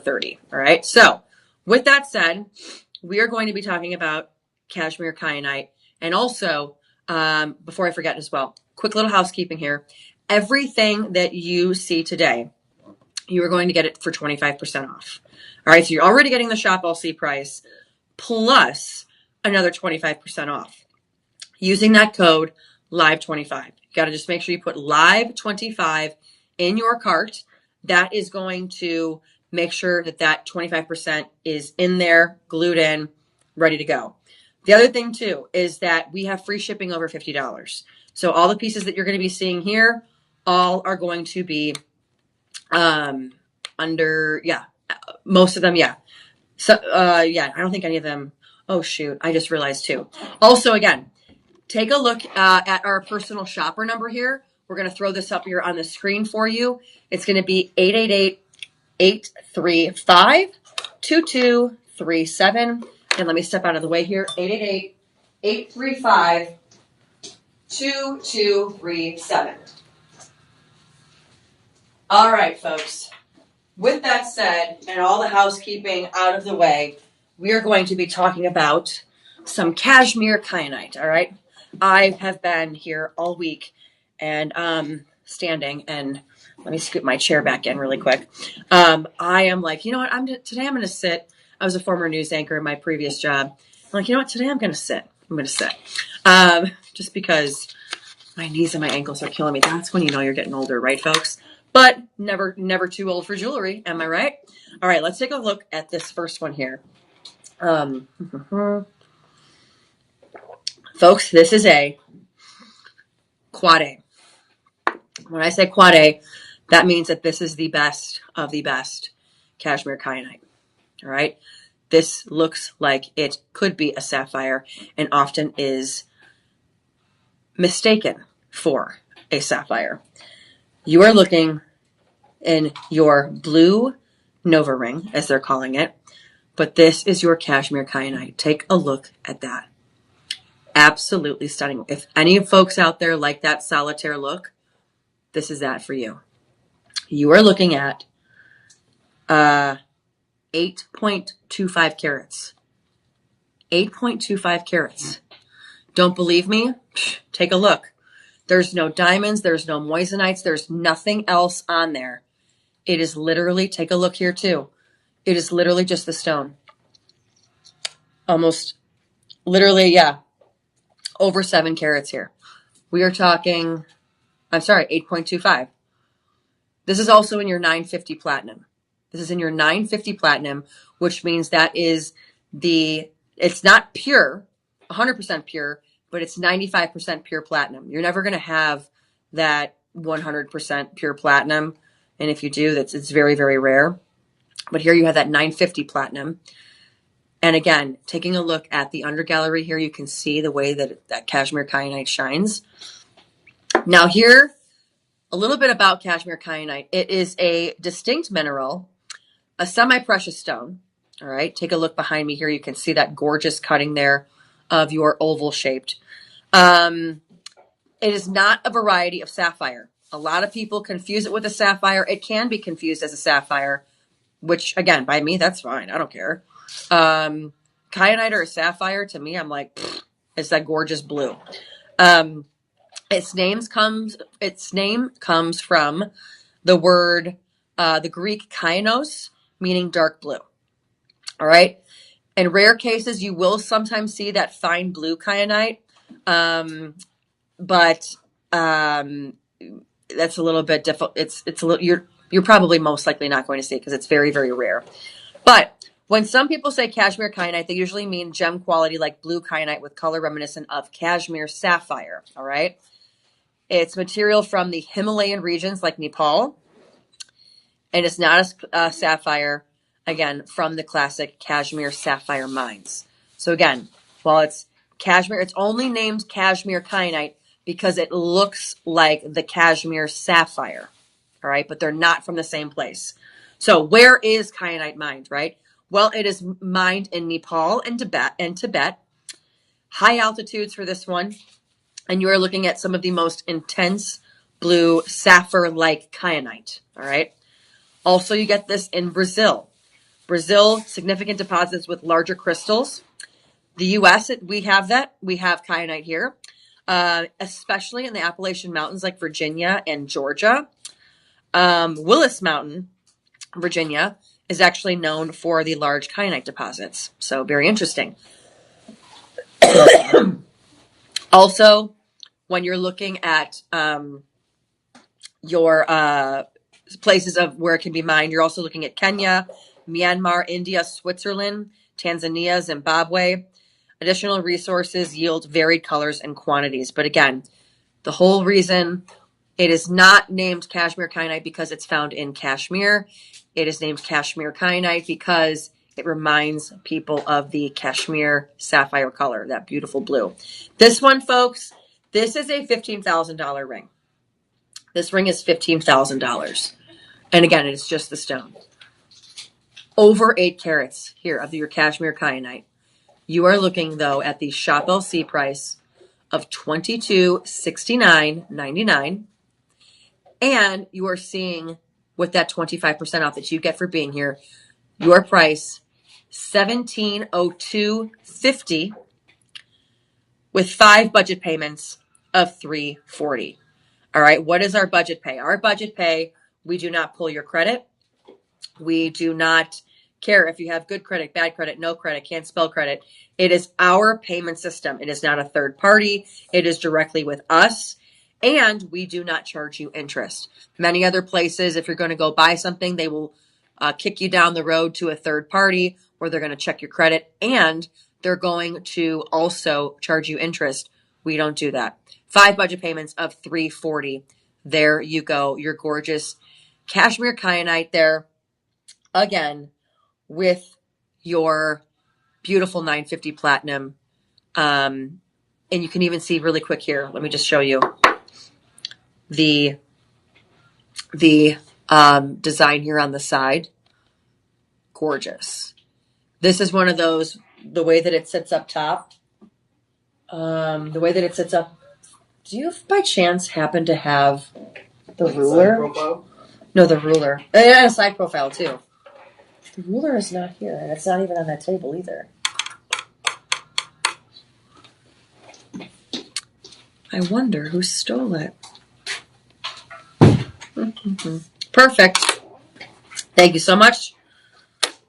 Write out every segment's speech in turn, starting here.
$430. All right. So with that said, we are going to be talking about Kashmire Kyanite. And also, before I forget as well, quick little housekeeping here. Everything that you see today, you are going to get it for 25% off. All right. So you're already getting the Shop All See price plus another 25% off using that code LIVE25. You got to just make sure you put LIVE25 in your cart. That is going to make sure that that 25% is in there, glued in, ready to go. The other thing too is that we have free shipping over $50. So all the pieces that you're going to be seeing here, all are going to be under, most of them, So, I don't think any of them. Oh, shoot. I just realized too. Also, again, take a look at our personal shopper number here. We're going to throw this up here on the screen for you. It's going to be 888-835-2237. And let me step out of the way here. 888-835-2237. All right, folks. With that said, and all the housekeeping out of the way, we are going to be talking about some Kashmire Kyanite, all right? I have been here all week and standing, and let me scoot my chair back in really quick. I am like, you know what, today I'm going to sit. I was a former news anchor in my previous job. I'm like, you know what, today I'm going to sit. Just because my knees and my ankles are killing me. That's when you know you're getting older, right, folks? But never too old for jewelry. Am I right? All right, let's take a look at this first one here. Folks, this is a quad A. When I say quad A, that means that this is the best of the best Kashmire Kyanite. All right. This looks like it could be a sapphire and often is mistaken for a sapphire. You are looking in your blue Nova ring, as they're calling it, but this is your Kashmire Kyanite. Take a look at that. Absolutely stunning. If any folks out there like that solitaire look, this is that for you. You are looking at 8.25 carats. 8.25 carats. Don't believe me? Take a look. There's no diamonds. There's no moissanites. There's nothing else on there. It is literally, take a look here too. It is literally just the stone. Almost, literally, over 7 carats here. We are talking, 8.25. This is also in your 950 platinum. This is in your 950 platinum, which means that is it's not pure, 100% pure, but it's 95% pure platinum. You're never going to have that 100% pure platinum. And if you do, it's very, very rare. But here you have that 950 platinum. And again, taking a look at the under gallery here, you can see the way that Kashmire Kyanite shines. Now here, a little bit about Kashmire Kyanite. It is a distinct mineral, a semi-precious stone. All right, take a look behind me here. You can see that gorgeous cutting there of your oval shaped. It is not a variety of sapphire. A lot of people confuse it with a sapphire. It can be confused as a sapphire, which again, by me, that's fine. I don't care. Kyanite or a sapphire, to me, I'm like, it's that gorgeous blue. Its name comes from the word, the Greek kainos, meaning dark blue. All right. In rare cases, you will sometimes see that fine blue kyanite. But that's a little bit difficult. It's a little, you're probably most likely not going to see it because it's very, very rare. But when some people say Kashmire Kyanite, they usually mean gem quality like blue kyanite with color reminiscent of Kashmir sapphire. All right. It's material from the Himalayan regions like Nepal. And it's not a sapphire, again, from the classic Kashmir sapphire mines. So again, while it's Kashmir, it's only named Kashmire Kyanite because it looks like the Kashmir sapphire. All right. But they're not from the same place. So where is kyanite mined, right? Well, it is mined in Nepal and Tibet. High altitudes for this one. And you are looking at some of the most intense blue sapphire-like kyanite. All right. Also, you get this in Brazil. Brazil, significant deposits with larger crystals. The U.S., we have that. We have kyanite here, especially in the Appalachian Mountains like Virginia and Georgia. Willis Mountain, Virginia, is actually known for the large kyanite deposits. So very interesting. Also, when you're looking at your places of where it can be mined, you're also looking at Kenya, Myanmar, India, Switzerland, Tanzania, Zimbabwe. Additional resources yield varied colors and quantities. But again, the whole reason it is not named Kashmir Kyanite because it's found in Kashmir. It is named Kashmir Kyanite because it reminds people of the Kashmir sapphire color, that beautiful blue. This one, folks, this is a $15,000 ring. This ring is $15,000. And again, it's just the stone. Over 8 carats here of your Kashmir Kyanite. You are looking, though, at the Shop LC price of $2269.99. And you are seeing, with that 25% off that you get for being here, your price $1,702.50 with 5 budget payments of $340. All right, what is our budget pay? Our budget pay, we do not pull your credit. We do not care if you have good credit, bad credit, no credit, can't spell credit. It is our payment system. It is not a third party. It is directly with us. And we do not charge you interest. Many other places, if you're going to go buy something, they will kick you down the road to a third party where they're going to check your credit and they're going to also charge you interest. We don't do that. 5 budget payments of $340. There you go. Your gorgeous Kashmir Kyanite there. Again, with your beautiful 950 platinum. And you can even see really quick here. Let me just show you the design here on the side. Gorgeous. This is one of those, the way that it sits up top. The way that it sits up. Do you by chance happen to have the ruler? Side profile? No, the ruler. And a side profile too. The ruler is not here, and it's not even on that table either. I wonder who stole it. Perfect. Thank you so much.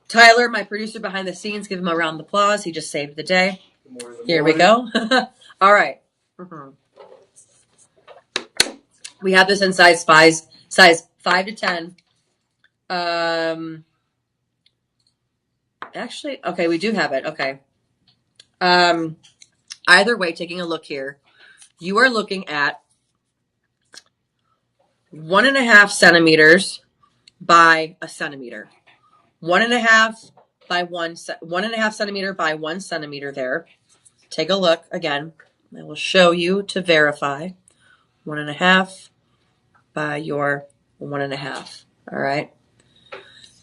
Tyler, my producer behind the scenes, give him a round of applause. He just saved the day. Here we go. All right. We have this in size 5 to 10. Actually, okay, we do have it. Okay. Either way, taking a look here, you are looking at 1.5 centimeters by a centimeter. 1.5 by 1.5 centimeter by 1 centimeter there. Take a look again. I will show you to verify. 1.5 by your 1.5. All right.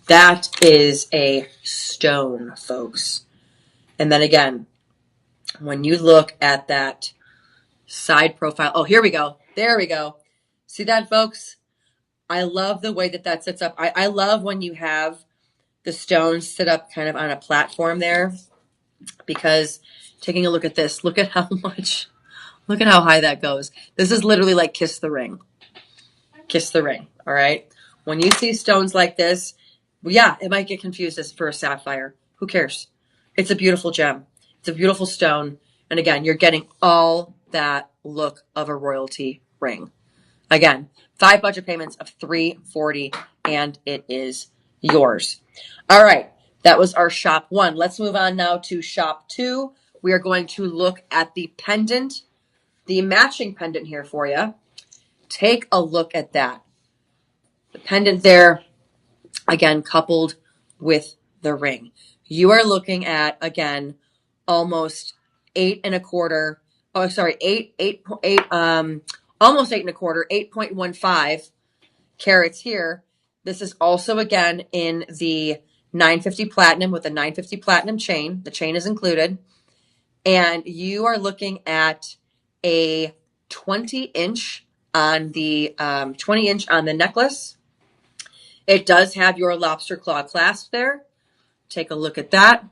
That is a stone, folks. And then again, when you look at that side profile, oh, here we go. There we go. See that, folks? I love the way that that sits up. I love when you have the stones sit up kind of on a platform there, because taking a look at this, look at how high that goes. This is literally like kiss the ring. Kiss the ring, all right? When you see stones like this, yeah, it might get confused as for a sapphire. Who cares? It's a beautiful gem. It's a beautiful stone. And again, you're getting all that look of a royalty ring. Again, 5 budget payments of $340, and it is yours. All right, that was our shop 1. Let's move on now to shop 2. We are going to look at the pendant, the matching pendant here for you. Take a look at that. The pendant there, again, coupled with the ring. You are looking at, again, almost 8.25. Oh, sorry, almost 8.25, 8.15 carats here. This is also, again, in the 950 platinum with a 950 platinum chain. The chain is included. And you are looking at a 20-inch on the 20-inch on the necklace. It does have your lobster claw clasp there. Take a look at that.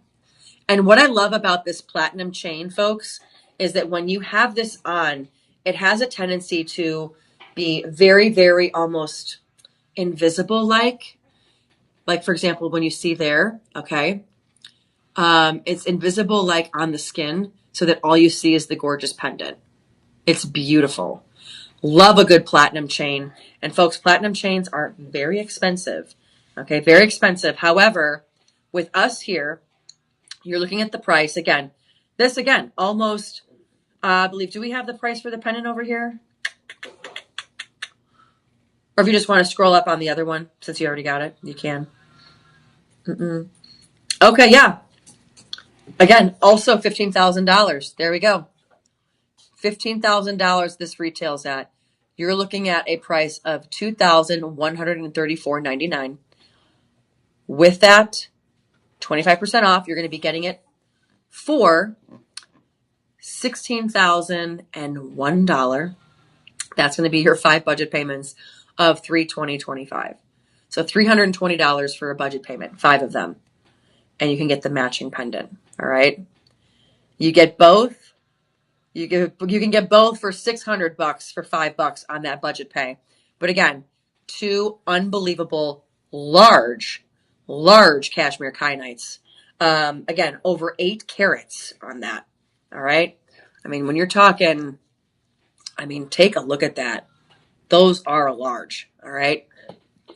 And what I love about this platinum chain, folks, is that when you have this on, it has a tendency to be very, very almost invisible like. Like, for example, when you see there, okay, it's invisible like on the skin so that all you see is the gorgeous pendant. It's beautiful. Love a good platinum chain. And folks, platinum chains are very expensive. Okay, very expensive. However, with us here, you're looking at the price. Again, this again, almost, I believe, do we have the price for the pendant over here? Or if you just want to scroll up on the other one, since you already got it, you can. Okay, yeah. Again, also $15,000. There we go. $15,000 this retails at. You're looking at a price of $2,134.99. With that, 25% off, you're going to be getting it for $16,001. That's going to be your 5 budget payments of $320.25. So $320 for a budget payment, 5 of them. And you can get the matching pendant. All right. You get both. You can get both for $600 for $5 on that budget pay. But again, 2 unbelievable large Kashmire Kyanites. Again, over 8 carats on that. All right. I mean, when you're talking, I mean, take a look at that. Those are large. All right.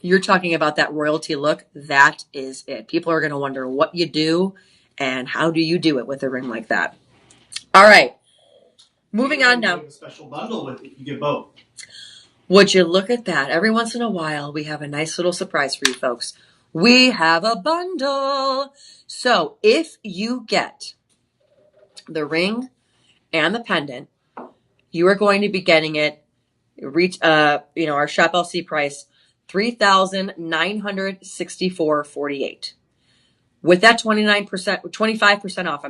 You're talking about that royalty look. That is it. People are going to wonder what you do and how do you do it with a ring like that. All right. Moving on now. A special bundle with it. You get both. Would you look at that? Every once in a while, we have a nice little surprise for you folks. We have a bundle. So if you get the ring and the pendant, you are going to be getting it, our Shop LC price, $3,964.48. With that 25% off,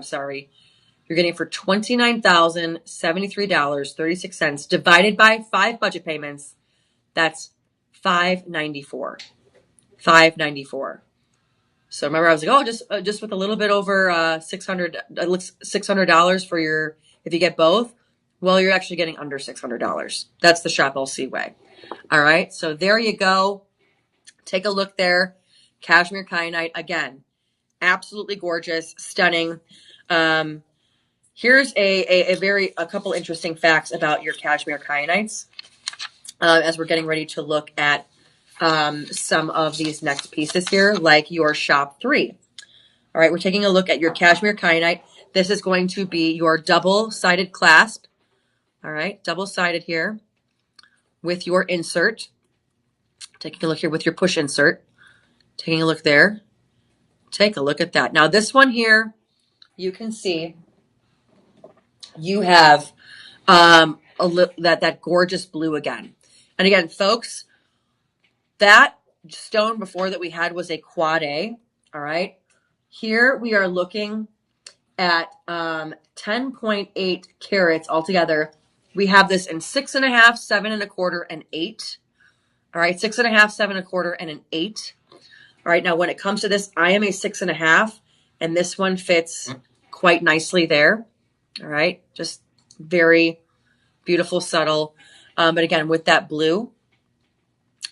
you're getting it for $29,073.36 divided by 5 budget payments. That's $594. $594. So remember, I was like, just with a little bit over $600 for your, if you get both. Well, you're actually getting under $600. That's the Shop LC way. All right. So there you go. Take a look there. Kashmire Kyanite again, absolutely gorgeous, stunning. Here's a couple interesting facts about your Kashmire Kyanites as we're getting ready to look at some of these next pieces here, like your Shop 3. All right, we're taking a look at your Kashmire Kyanite. This is going to be your double-sided clasp. All right, double-sided here with your insert. Taking a look here with your push insert. Taking a look there. Take a look at that. Now this one here, you can see you have that gorgeous blue again. And again, folks, that stone before that we had was a quad A. All right. Here we are looking at 10.8 carats altogether. We have this in 6.5, 7 1/4, and 8. All right, 6.5, 7 1/4, and an 8. All right, now when it comes to this, I am a 6.5, and this one fits quite nicely there. All right, just very beautiful, subtle. But again, with that blue,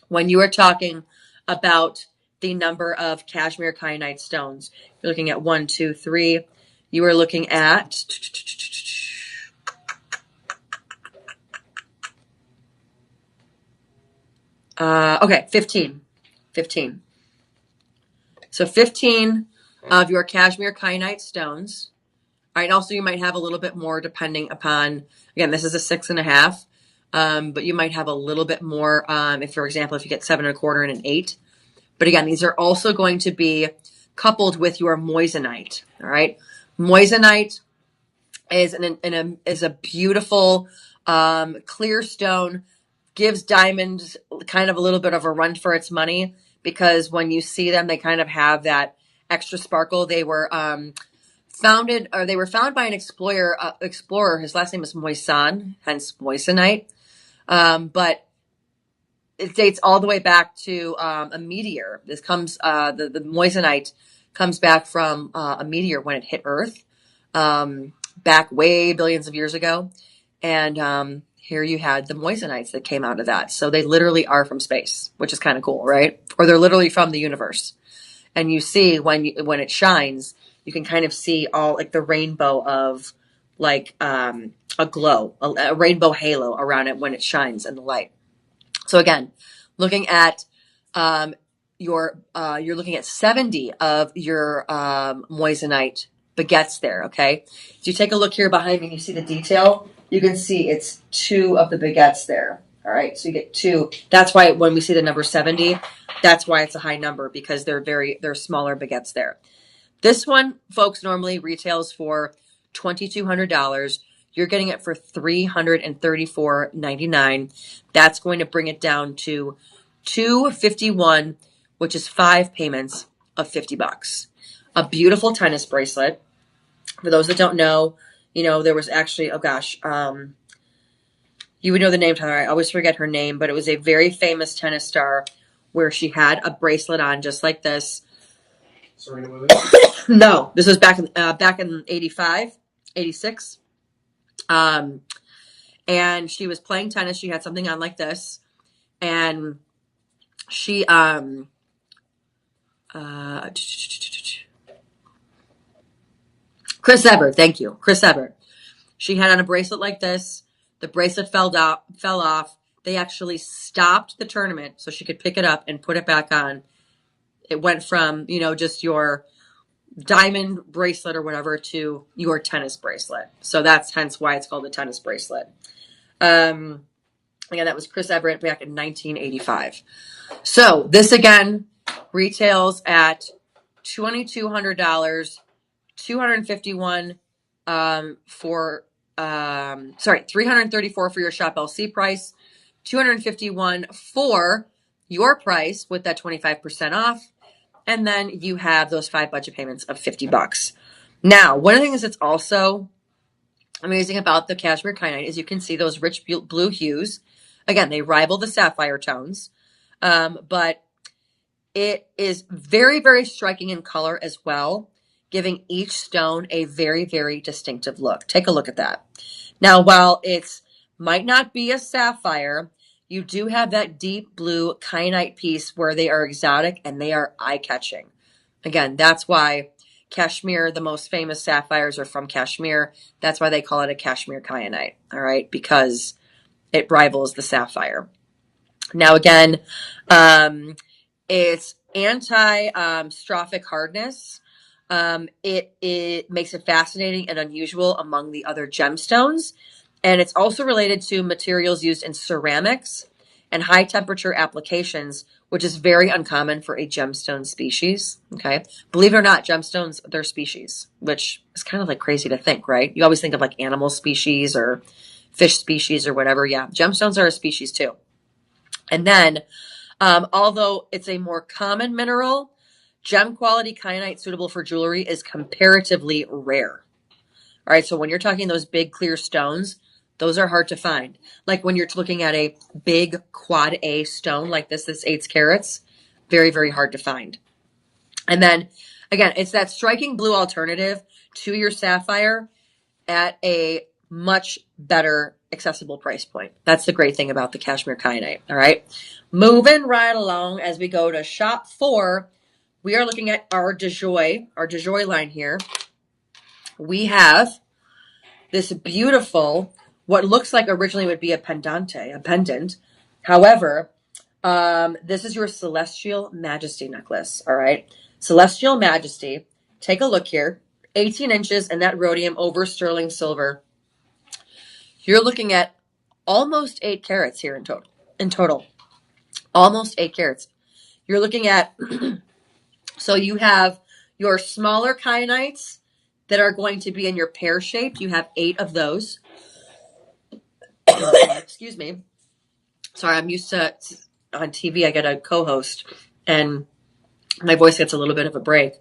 when you are talking about the number of Kashmire Kyanite stones, you're looking at 1, 2, 3. You are looking at 15. 15. So 15 of your Kashmire Kyanite stones. All right, also you might have a little bit more depending upon, again, this is a 6.5, but you might have a little bit more if, for example, if you get 7 1/4 and an 8. But again, these are also going to be coupled with your moissanite. All right, moissanite is is a beautiful clear stone. Gives diamonds kind of a little bit of a run for its money because when you see them, they kind of have that extra sparkle. They were found by an explorer. His last name is Moissan, hence moissanite. But it dates all the way back to a meteor. This comes the moissanite comes back from a meteor when it hit Earth back way billions of years ago. And here you had the moissanite that came out of that. So they literally are from space, which is kind of cool, right? Or they're literally from the universe. And you see when it shines, you can kind of see all like the rainbow of like a glow, a rainbow halo around it when it shines in the light. So again, looking at you're looking at 70 of your moissanite baguettes there. Okay, so you take a look here behind me and you see the detail. You can see it's 2 of the baguettes there. All right, so you get 2. That's why when we see the number 70, that's why it's a high number, because they're smaller baguettes there. This one, folks, normally retails for $2,200. You're getting it for $334.99. That's going to bring it down to $251, which is 5 payments of $50. A beautiful tennis bracelet. For those that don't know, there was actually, oh gosh, you would know the name, Tyler. I always forget her name, but it was a very famous tennis star where she had a bracelet on just like this. Serena Williams? No, this was back in 85, 86. And she was playing tennis. She had something on like this. And she, Chris Evert, thank you. Chris Evert. She had on a bracelet like this. The bracelet fell off. They actually stopped the tournament so she could pick it up and put it back on. It went from, just your diamond bracelet or whatever to your tennis bracelet. So that's hence why it's called a tennis bracelet. Again, that was Chris Evert back in 1985. So this again retails at $2,200, $251 for $334 for your Shop LC price, $251 for your price with that 25% off, and then you have those 5 budget payments of $50. Now, one of the things that's also amazing about the Kashmire Kyanite is you can see those rich blue hues. Again, they rival the sapphire tones, but it is very, very striking in color as well, giving each stone a very, very distinctive look. Take a look at that. Now, while it might not be a sapphire, you do have that deep blue kyanite piece where they are exotic and they are eye-catching. Again, that's why Kashmir, the most famous sapphires are from Kashmir. That's why they call it a Kashmire Kyanite, all right, because it rivals the sapphire. Now, again, it's anti-strophic hardness. It makes it fascinating and unusual among the other gemstones. And it's also related to materials used in ceramics and high temperature applications, which is very uncommon for a gemstone species. Okay. Believe it or not, gemstones, they're species, which is kind of like crazy to think, right? You always think of like animal species or fish species or whatever. Yeah. Gemstones are a species too. And then, although it's a more common mineral, gem quality kyanite suitable for jewelry is comparatively rare. All right. So when you're talking those big clear stones, those are hard to find. Like when you're looking at a big quad A stone like this 8 carats, very, very hard to find. And then again, it's that striking blue alternative to your sapphire at a much better accessible price point. That's the great thing about the Kashmire Kyanite. All right. Moving right along as we go to shop 4, we are looking at our DeJoy line here. We have this beautiful, what looks like originally would be a pendant. However, this is your Celestial Majesty necklace. All right. Celestial Majesty. Take a look here. 18 inches and that rhodium over sterling silver. You're looking at almost 8 carats here in total. Almost 8 carats. You're looking at, so you have your smaller kyanites that are going to be in your pear shape. You have 8 of those. Excuse me. Sorry, I'm used to, on TV, I get a co-host and my voice gets a little bit of a break.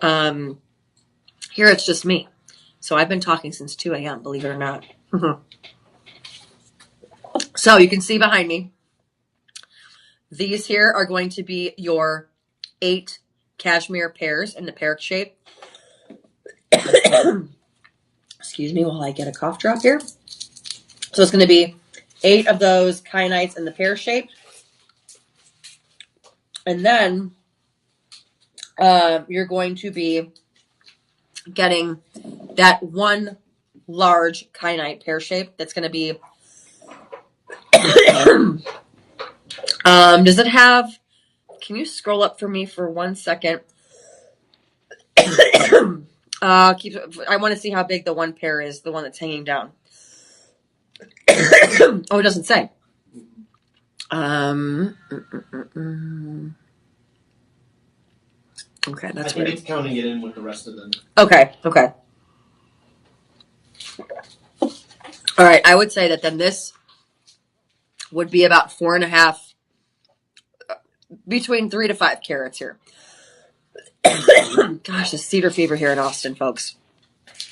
Here it's just me. So I've been talking since 2 a.m., believe it or not. So you can see behind me, these here are going to be your 8 cashmere pears in the pear shape. Excuse me while I get a cough drop here. So it's going to be 8 of those kyanites in the pear shape. And then you're going to be getting that one large kyanite pear shape that's going to be does it have, can you scroll up for me for 1 second? I want to see how big the one pear is, the one that's hanging down. Oh, it doesn't say. Okay, that's I think it's counting it in with the rest of them. Okay. All right, I would say that then this would be about 4.5, between 3 to 5 carats here. Gosh, the cedar fever here in Austin, folks.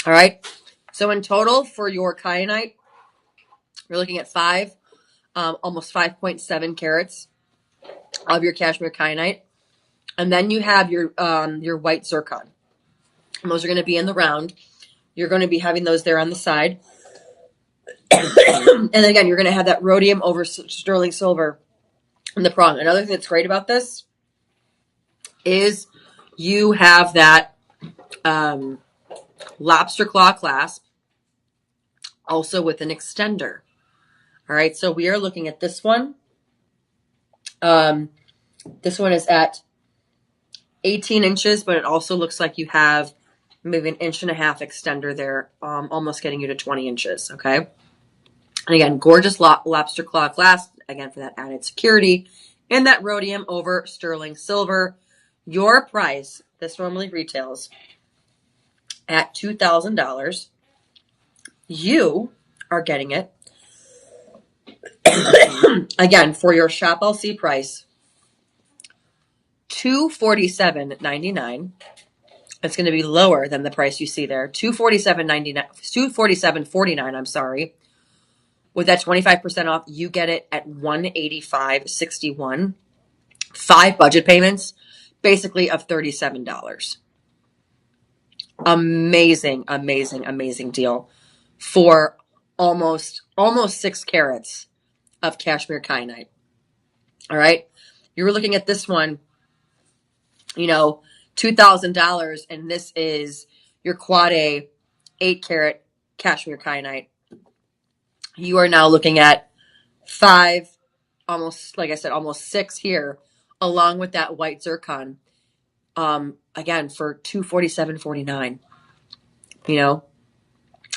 All right, so in total for your kyanite, you're looking at almost 5.7 carats of your Kashmir Kyanite. And then you have your white zircon. And those are going to be in the round. You're going to be having those there on the side. And then again, you're going to have that rhodium over sterling silver in the prong. Another thing that's great about this is you have that lobster claw clasp also with an extender. All right, so we are looking at this one. This one is at 18 inches, but it also looks like you have maybe 1.5 inch extender there, almost getting you to 20 inches, okay? And again, gorgeous lobster claw glass, again, for that added security, and that rhodium over sterling silver. Your price, this normally retails at $2,000. You are getting it, again, for your Shop LC price, $247.99. It's going to be lower than the price you see there. $247.49, I'm sorry. With that 25% off, you get it at $185.61. 5 budget payments, basically of $37. Amazing deal for almost 6 carats of Kashmir Kyanite. All right. You were looking at this one, $2,000, and this is your quad A 8-carat Kashmir Kyanite. You are now looking at 5, almost, like I said, almost 6 here, along with that white zircon. Again, for $247.49.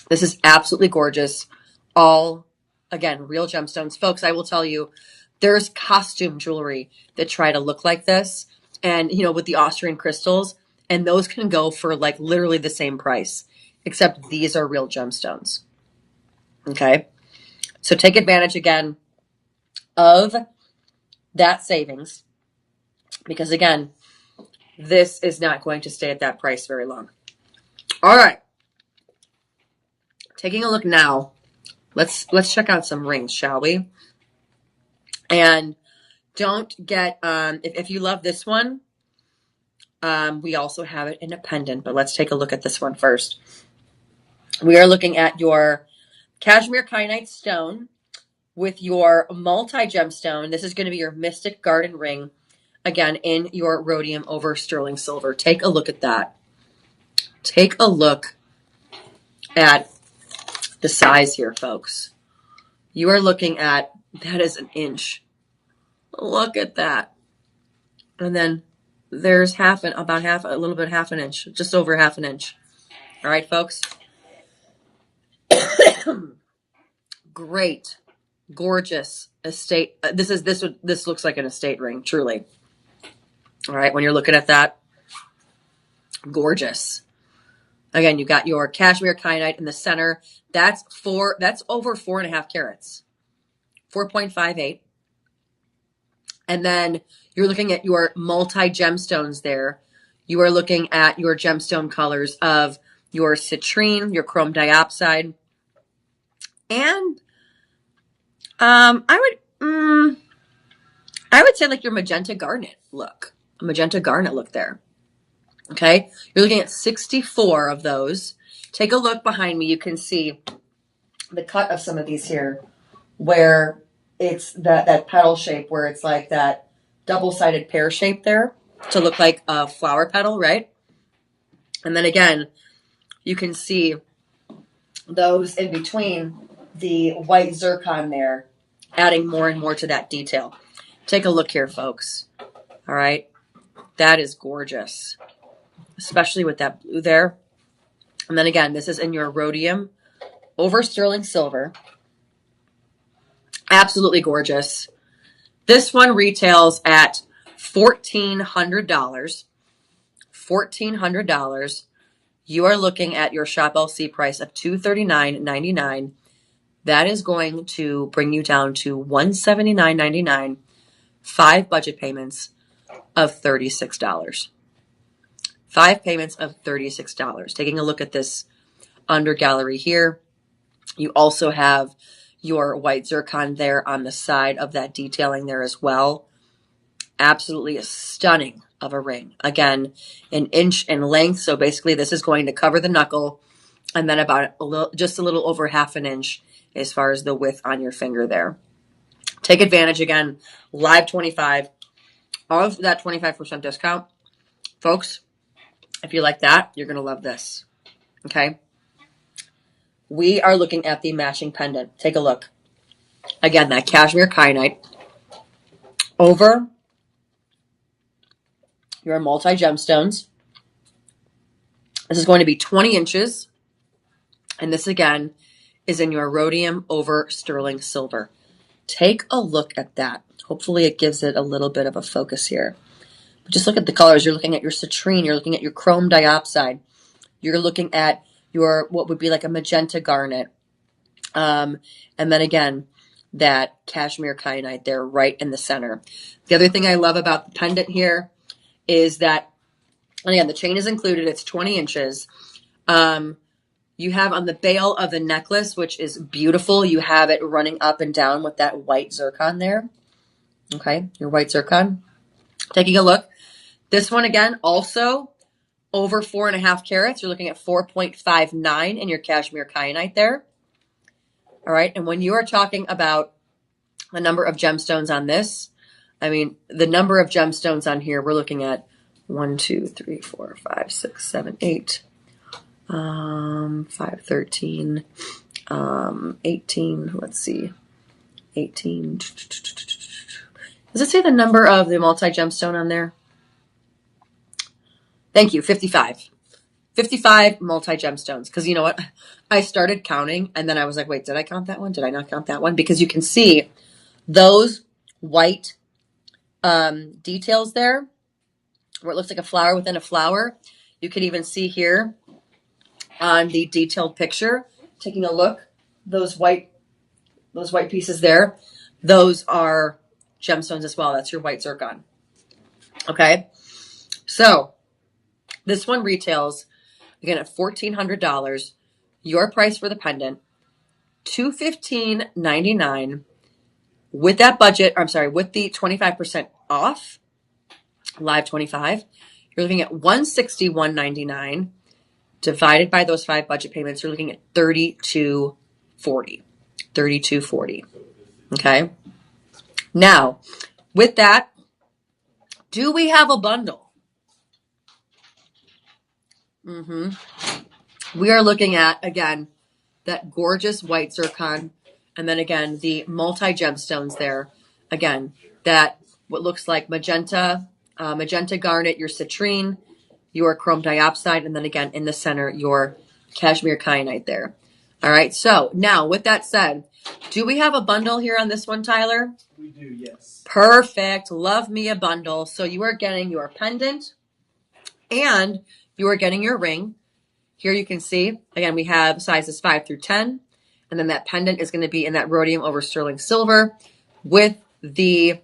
This is absolutely gorgeous. All, again, real gemstones. Folks, I will tell you, there's costume jewelry that try to look like this. And, with the Austrian crystals, and those can go for like literally the same price, except these are real gemstones. Okay. So take advantage again of that savings, because again, this is not going to stay at that price very long. All right. Taking a look now, let's check out some rings, shall we? And don't get, if you love this one, we also have it in a pendant, but let's take a look at this one first. We are looking at your Kashmir Kyanite stone with your multi-gemstone. This is going to be your Mystic Garden ring, again, in your rhodium over sterling silver. Take a look at that. Take a look at the size here, folks. You are looking at, that is 1 inch. Look at that. And then there's a little bit half an inch, just over half an inch. All right, folks. Great, gorgeous estate. This looks like an estate ring, truly. All right, when you're looking at that, gorgeous. Again, you got your Kashmir Kyanite in the center. That's over 4.5 carats, 4.58. And then you're looking at your multi-gemstones there. You are looking at your gemstone colors of your citrine, your chrome diopside, and I would say like your magenta garnet look. A magenta garnet look there. Okay. You're looking at 64 of those. Take a look behind me. You can see the cut of some of these here where it's that petal shape where it's like that double-sided pear shape there to look like a flower petal, right? And then again, you can see those in between the white zircon there, adding more and more to that detail. Take a look here, folks. All right. That is gorgeous, especially with that blue there. And then again, this is in your rhodium over sterling silver. Absolutely gorgeous. This one retails at $1,400. $1,400. You are looking at your Shop LC price of $239.99. That is going to bring you down to $179.99. 5 budget payments of $36. 5 payments of $36. Taking a look at this under gallery here, you also have your white zircon there on the side of that detailing there as well. Absolutely stunning of a ring. Again, an inch in length. So basically this is going to cover the knuckle and then about just a little over half an inch as far as the width on your finger there. Take advantage again. Live 25 of that 25% discount. Folks, if you like that, you're going to love this. Okay. We are looking at the matching pendant. Take a look. Again, that Kashmire Kyanite over your multi-gemstones. This is going to be 20 inches. And this, again, is in your rhodium over sterling silver. Take a look at that. Hopefully it gives it a little bit of a focus here. But just look at the colors. You're looking at your citrine. You're looking at your chrome diopside. You're looking at your what would be like a magenta garnet. And then again, that Kashmire Kyanite there right in the center. The other thing I love about the pendant here is that, and again, the chain is included. It's 20 inches. You have on the bail of the necklace, which is beautiful, you have it running up and down with that white zircon there. Okay, your white zircon. Taking a look. This one, again, also over 4.5 carats. You're looking at 4.59 in your Kashmire Kyanite there. All right, and when you are talking about the number of gemstones on this, I mean, the number of gemstones on here, we're looking at 1, 2, 3, 4, 5, 6, 7, 8, 5, 13, 18, let's see, 18. Does it say the number of the multi-gemstone on there? Thank you, 55. 55 multi-gemstones. Because you know what? I started counting, and then I was like, wait, did I count that one? Did I not count that one? Because you can see those white details there, where it looks like a flower within a flower. You can even see here on the detailed picture, taking a look, those white pieces there, those are gemstones as well. That's your white zircon. Okay, so this one retails again at $1,400. Your price for the pendant, $215.99. With that budget, I'm sorry, with the 25% off, live 25, you're looking at $161.99. Divided by those 5 budget payments, you're looking at $32.40. $32.40. Okay. Now, with that, do we have a bundle? We are looking at, again, that gorgeous white zircon, and then again, the multi-gemstones there. Again, that what looks like magenta garnet, your citrine, your chrome diopside, and then again, in the center, your Kashmire Kyanite there. All right, so now, with that said, do we have a bundle here on this one, Tyler? We do, yes. Perfect. Love me a bundle. So you are getting your pendant, and you are getting your ring. Here you can see, again, we have sizes 5 through 10. And then that pendant is going to be in that rhodium over sterling silver with the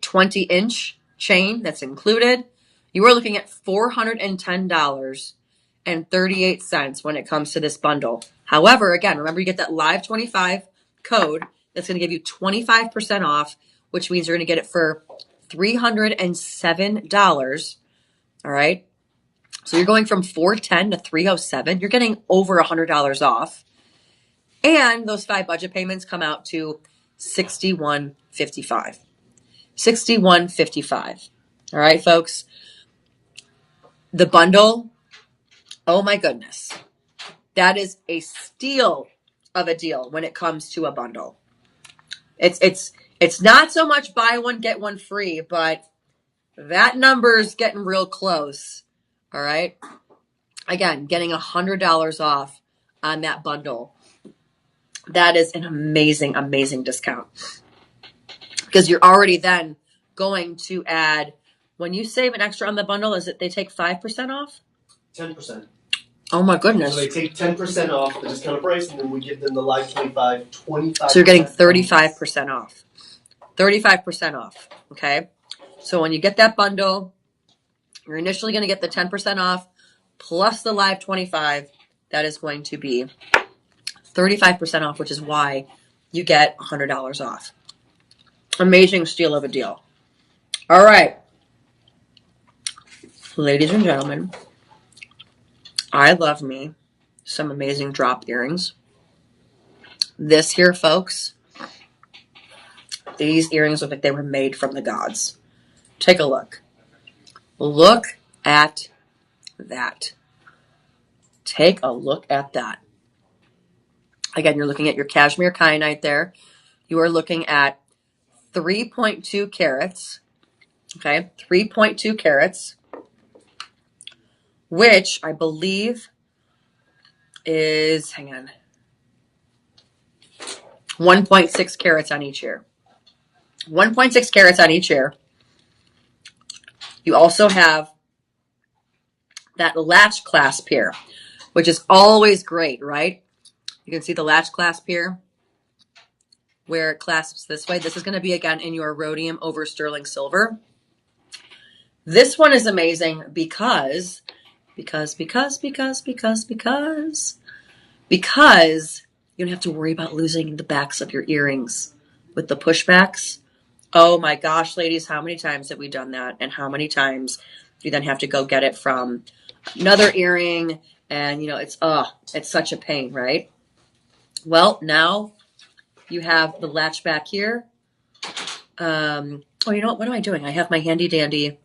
20-inch chain that's included. You are looking at $410.38 when it comes to this bundle. However, again, remember you get that live 25 code that's going to give you 25% off, which means you're going to get it for $307. All right. So you're going from $410 to $307. You're getting over $100 off. And those 5 budget payments come out to $61.55. $61.55. All right, folks. The bundle, oh my goodness. That is a steal of a deal when it comes to a bundle. It's not so much buy one, get one free, but that number's getting real close. All right. Again, getting $100 off on that bundle. That is an amazing, amazing discount. Because you're already then going to add, when you save an extra on the bundle, is it they take 5% off? 10%. Oh my goodness. So they take 10% off the discounted price, and then we give them the live 25. So you're getting 35% off. 35% off. Okay. So when you get that bundle, you're initially going to get the 10% off plus the live 25. That is going to be 35% off, which is why you get $100 off. Amazing steal of a deal. All right. Ladies and gentlemen, I love me some amazing drop earrings. This here, folks, these earrings look like they were made from the gods. Take a look. Look at that. Take a look at that. Again, you're looking at your Kashmire Kyanite there. You are looking at 3.2 carats. Okay, 3.2 carats, which I believe is, hang on, 1.6 carats on each ear. 1.6 carats on each ear. You also have that latch clasp here, which is always great, right? You can see the latch clasp here where it clasps this way. This is going to be, again, in your rhodium over sterling silver. This one is amazing because you don't have to worry about losing the backs of your earrings with the pushbacks. Oh my gosh, ladies, how many times have we done that? And how many times you then have to go get it from another earring? And, you know, it's such a pain, right? Well, now you have the latch back here. Oh, you know what? What am I doing? I have my handy dandy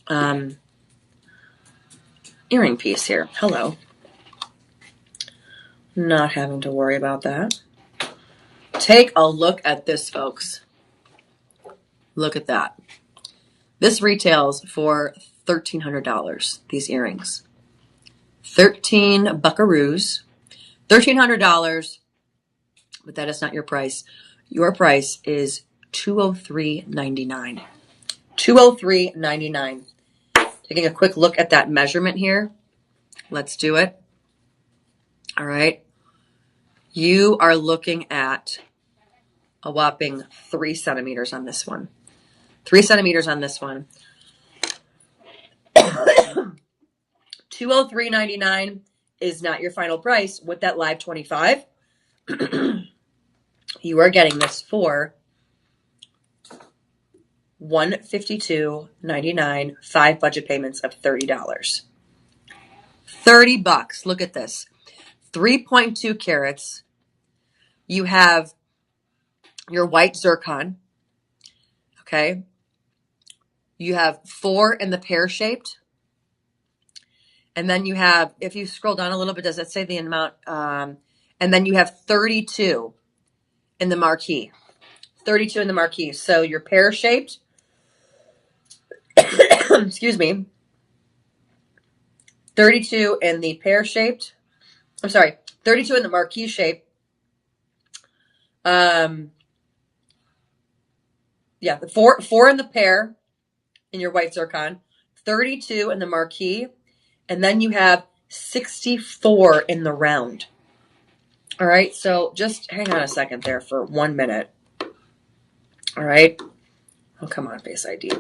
earring piece here. Hello. Not having to worry about that. Take a look at this, folks. Look at that. This retails for $1,300, these earrings. 13 buckaroos. $1,300, but that is not your price. Your price is $203.99. $203.99. Taking a quick look at that measurement here. Let's do it. All right. You are looking at a whopping 3 centimeters on this one. 3 centimeters on this one. $203.99 is not your final price. With that live 25, you are getting this for $152.99, 5 budget payments of $30. $30. Look at this. 3.2 carats. You have your white zircon. Okay. You have 4 in the pear-shaped. And then you have, if you scroll down a little bit, does it say the amount? And then you have 32 in the marquee. 32 in the marquee. So your pear-shaped, excuse me, 32 in the pear-shaped. I'm sorry, 32 in the marquee shape. Yeah, the four in the pear in your white zircon, 32 in the marquee, and then you have 64 in the round. All right, so just hang on a second there for 1 minute. All right. Oh, come on, Face ID.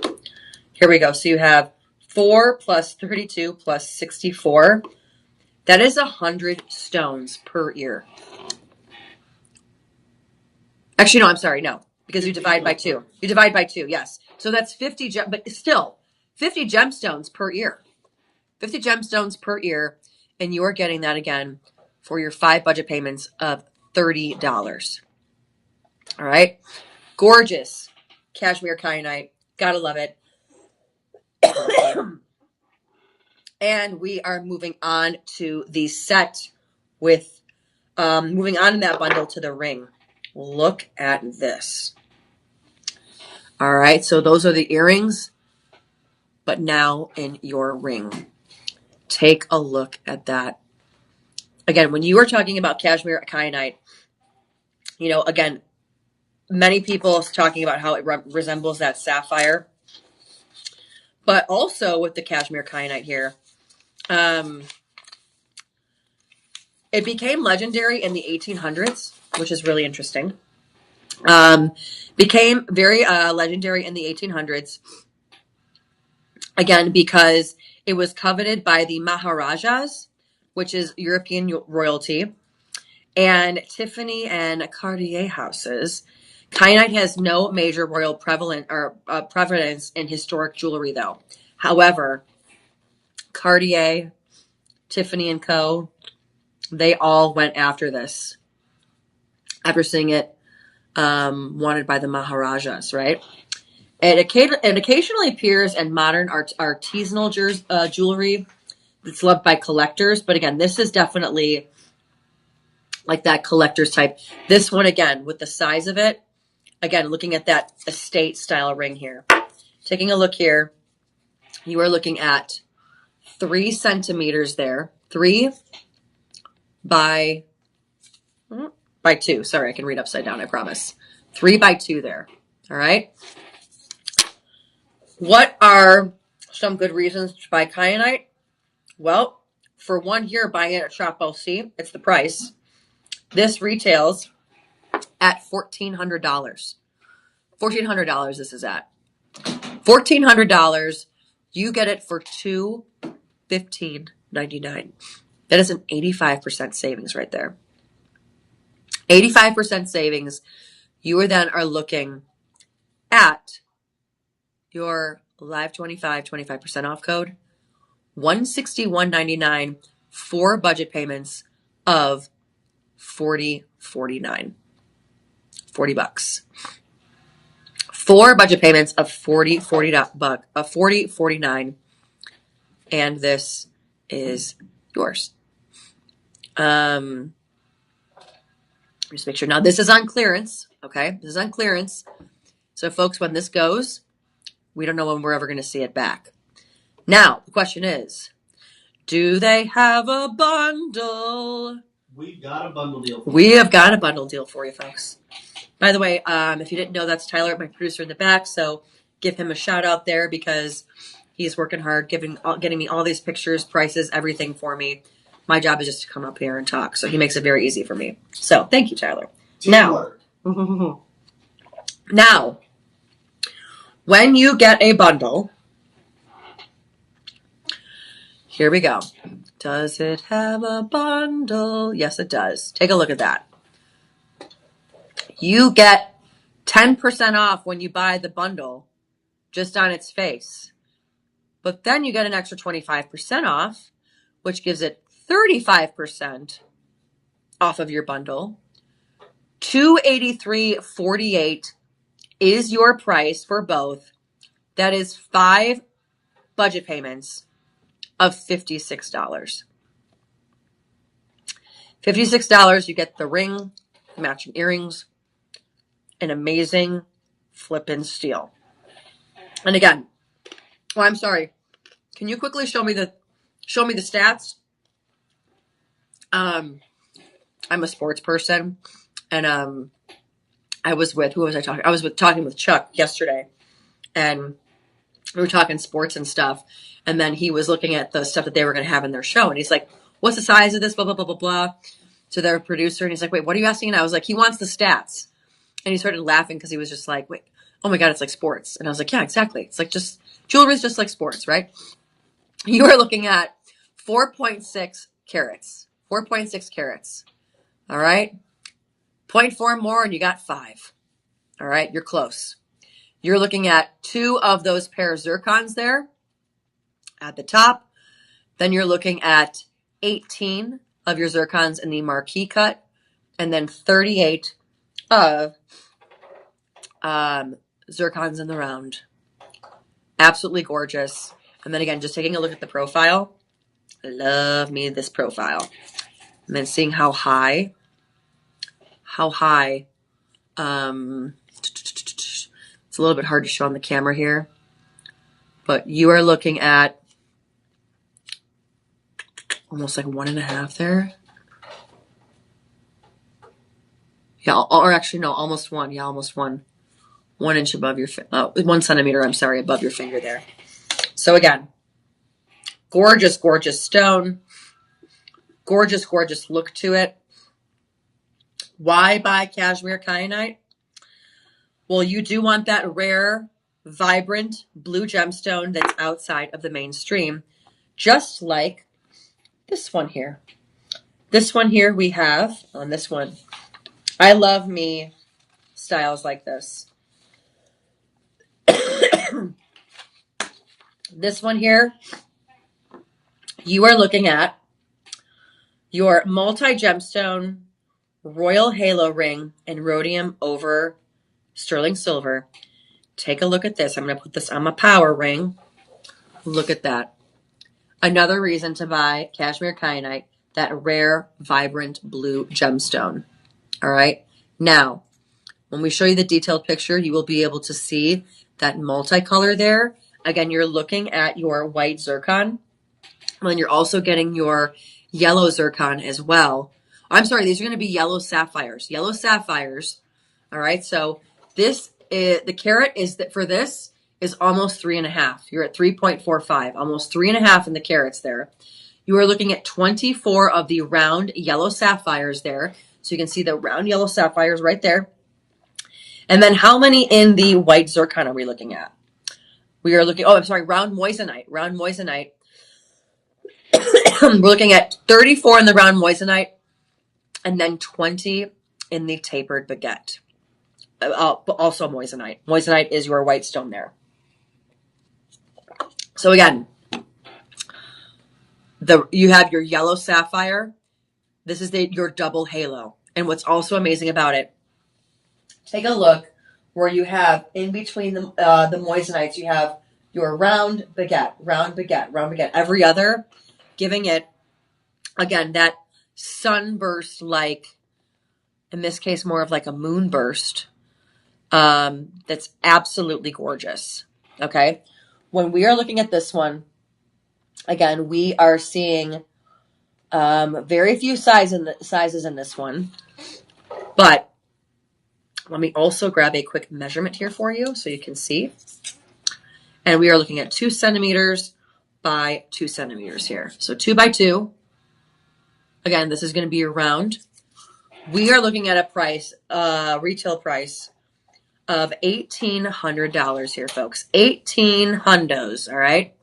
Here we go. So you have 4 plus 32 plus 64. That is 100 stones per ear. Actually, no, I'm sorry. No, because you divide by 2. You divide by 2, yes. So that's 50, but still 50 gemstones per ear. 50 gemstones per ear, and you are getting that again for your 5 budget payments of $30. All right. Gorgeous Kashmir Kyanite. Gotta love it. And we are moving on to the set with, moving on in that bundle to the ring. Look at this. All right. So those are the earrings, but now in your ring. Take a look at that. Again, when you are talking about Kashmir Kyanite, you know, again, many people talking about how it resembles that sapphire. But also with the Kashmir Kyanite here, it became legendary in the 1800s, which is really interesting. Became very legendary in the 1800s, again, because it was coveted by the Maharajas, which is European royalty, and Tiffany and Cartier houses. Kyanite has no major royal prevalence in historic jewelry, though. However, Cartier, Tiffany and Co., they all went after this after seeing it wanted by the Maharajas, right? It occasionally appears in modern artisanal jewelry that's loved by collectors. But again, this is definitely like that collector's type. This one, again, with the size of it, again, looking at that estate style ring here. Taking a look here, you are looking at 3 centimeters there. 3 by 2. Sorry, I can read upside down, I promise. 3 by 2 there. All right. What are some good reasons to buy kyanite? Well, for one here, buying it at Shop LC, it's the price. This retails at $1,400. $1,400 this is at. $1,400. You get it for $215.99. That is an 85% savings right there. 85% savings. You then are looking at your Live 25% off code, $161.99 for budget payments of $40.49. $40. 4 budget payments of $40.49, and this is yours. Just make sure. Now, this is on clearance, okay? This is on clearance. So, folks, when this goes, we don't know when we're ever going to see it back. Now, the question is, do they have a bundle? We've got a bundle deal for you. We have got a bundle deal for you, folks. By the way, if you didn't know, that's Tyler, my producer in the back. So give him a shout out there because he's working hard, getting me all these pictures, prices, everything for me. My job is just to come up here and talk. So he makes it very easy for me. So thank you, Tyler. Teamwork. Now, when you get a bundle, here we go. Does it have a bundle? Yes, it does. Take a look at that. You get 10% off when you buy the bundle just on its face. But then you get an extra 25% off, which gives it 35% off of your bundle. $283.48 is your price for both. That is 5 budget payments of $56. $56, you get the ring, matching earrings, an amazing flippin' steal. And again, oh, I'm sorry. Can you quickly show me the stats? I'm a sports person, and I was with talking with Chuck yesterday, and we were talking sports and stuff. And then he was looking at the stuff that they were going to have in their show, and he's like, "What's the size of this?" Blah blah blah blah blah. To their producer, and he's like, "Wait, what are you asking?" And I was like, "He wants the stats." And he started laughing because he was just like, "Wait, oh my God, it's like sports." And I was like, "Yeah, exactly. It's like just jewelry is just like sports, right?" You are looking at 4.6 carats. 4.6 carats. All right. 0.4 more and you got 5. All right. You're close. You're looking at 2 of those pair of zircons there at the top. Then you're looking at 18 of your zircons in the marquee cut, and then 38 of zircons in the round. Absolutely gorgeous. And then again, just taking a look at the profile. I love me this profile. And then seeing how high, it's a little bit hard to show on the camera here, but you are looking at almost like 1.5 there. Yeah, or actually no, almost 1. Yeah, almost 1. 1 inch above your, 1 centimeter, I'm sorry, above your finger there. So again, gorgeous, gorgeous stone. Gorgeous, gorgeous look to it. Why buy Kashmire Kyanite? Well, you do want that rare, vibrant blue gemstone that's outside of the mainstream, just like this one here. This one here we have on this one. I love me styles like this. This one here, you are looking at your multi-gemstone royal halo ring in rhodium over sterling silver. Take a look at this. I'm going to put this on my power ring. Look at that. Another reason to buy Kashmire Kyanite, that rare, vibrant blue gemstone. All right. Now, when we show you the detailed picture, you will be able to see that multicolor there. Again, you're looking at your white zircon. And then you're also getting your yellow zircon as well. I'm sorry, these are going to be yellow sapphires. Yellow sapphires. All right. So this is, the carat is that for this is almost 3.5. You're at 3.45, almost 3.5 in the carats there. You are looking at 24 of the round yellow sapphires there. So you can see the round yellow sapphires right there. And then how many in the white zircon are we looking at? We are looking, round moissanite. Round moissanite. We're looking at 34 in the round moissanite and then 20 in the tapered baguette. Also moissanite. Moissanite is your white stone there. So again, you have your yellow sapphire. This is your double halo. And what's also amazing about it, take a look where you have in between the moissanites, you have your round baguette, round baguette, round baguette. Every other, giving it, again, that sunburst-like, in this case, more of like a moonburst. That's absolutely gorgeous. Okay. When we are looking at this one, again, we are seeing very few sizes in this one, but let me also grab a quick measurement here for you so you can see. And we are looking at 2 centimeters by 2 centimeters here. So 2 by 2. Again, this is going to be your round. We are looking at a price, retail price of $1,800 here, folks. 18 hundos, all right?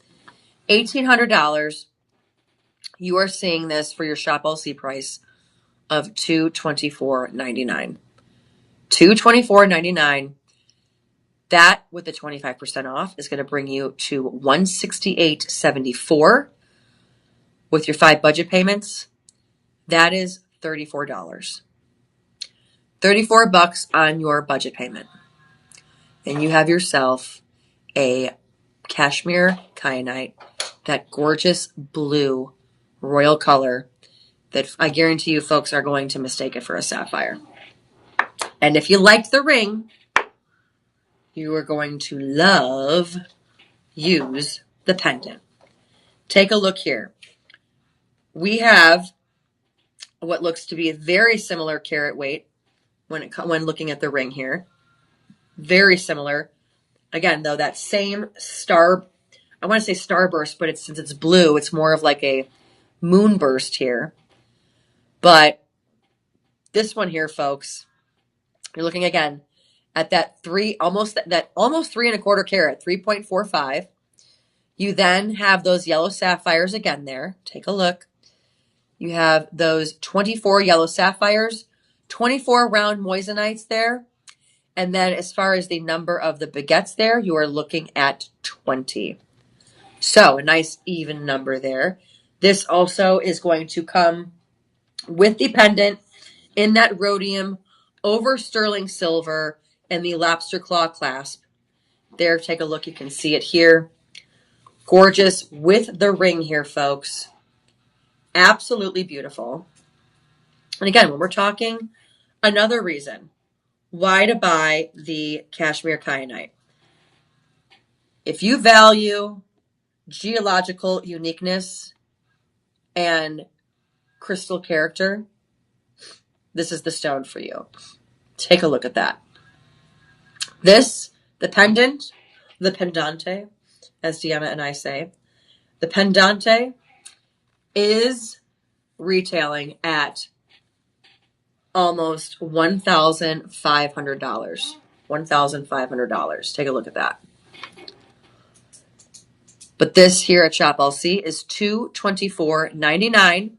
$1,800. You are seeing this for your Shop LC price of $224.99. $224.99. That, with the 25% off, is going to bring you to $168.74. With your 5 budget payments, that is $34. $34 on your budget payment. And you have yourself a Kashmire Kyanite, that gorgeous blue royal color that I guarantee you folks are going to mistake it for a sapphire. And if you liked the ring, you are going to use the pendant. Take a look here. We have what looks to be a very similar carat weight when looking at the ring here. Very similar. Again, though, that same star, I want to say starburst, but since it's blue, it's more of like a moonburst here. But this one here, folks, you're looking again at that almost 3.25 carat, 3.45. You then have those yellow sapphires again there. Take a look. You have those 24 yellow sapphires, 24 round moissanites there. And then as far as the number of the baguettes there, you are looking at 20. So a nice even number there. This also is going to come with the pendant in that rhodium over sterling silver and the lobster claw clasp. There, take a look. You can see it here. Gorgeous with the ring here, folks. Absolutely beautiful. And again, when we're talking, another reason why to buy the Kashmire Kyanite. If you value geological uniqueness and crystal character, this is the stone for you. Take a look at that. This, the pendant, the pendante, as Deanna and I say, the pendante is retailing at almost $1,500. $1,500. Take a look at that. But this here at Shop LC is $224.99.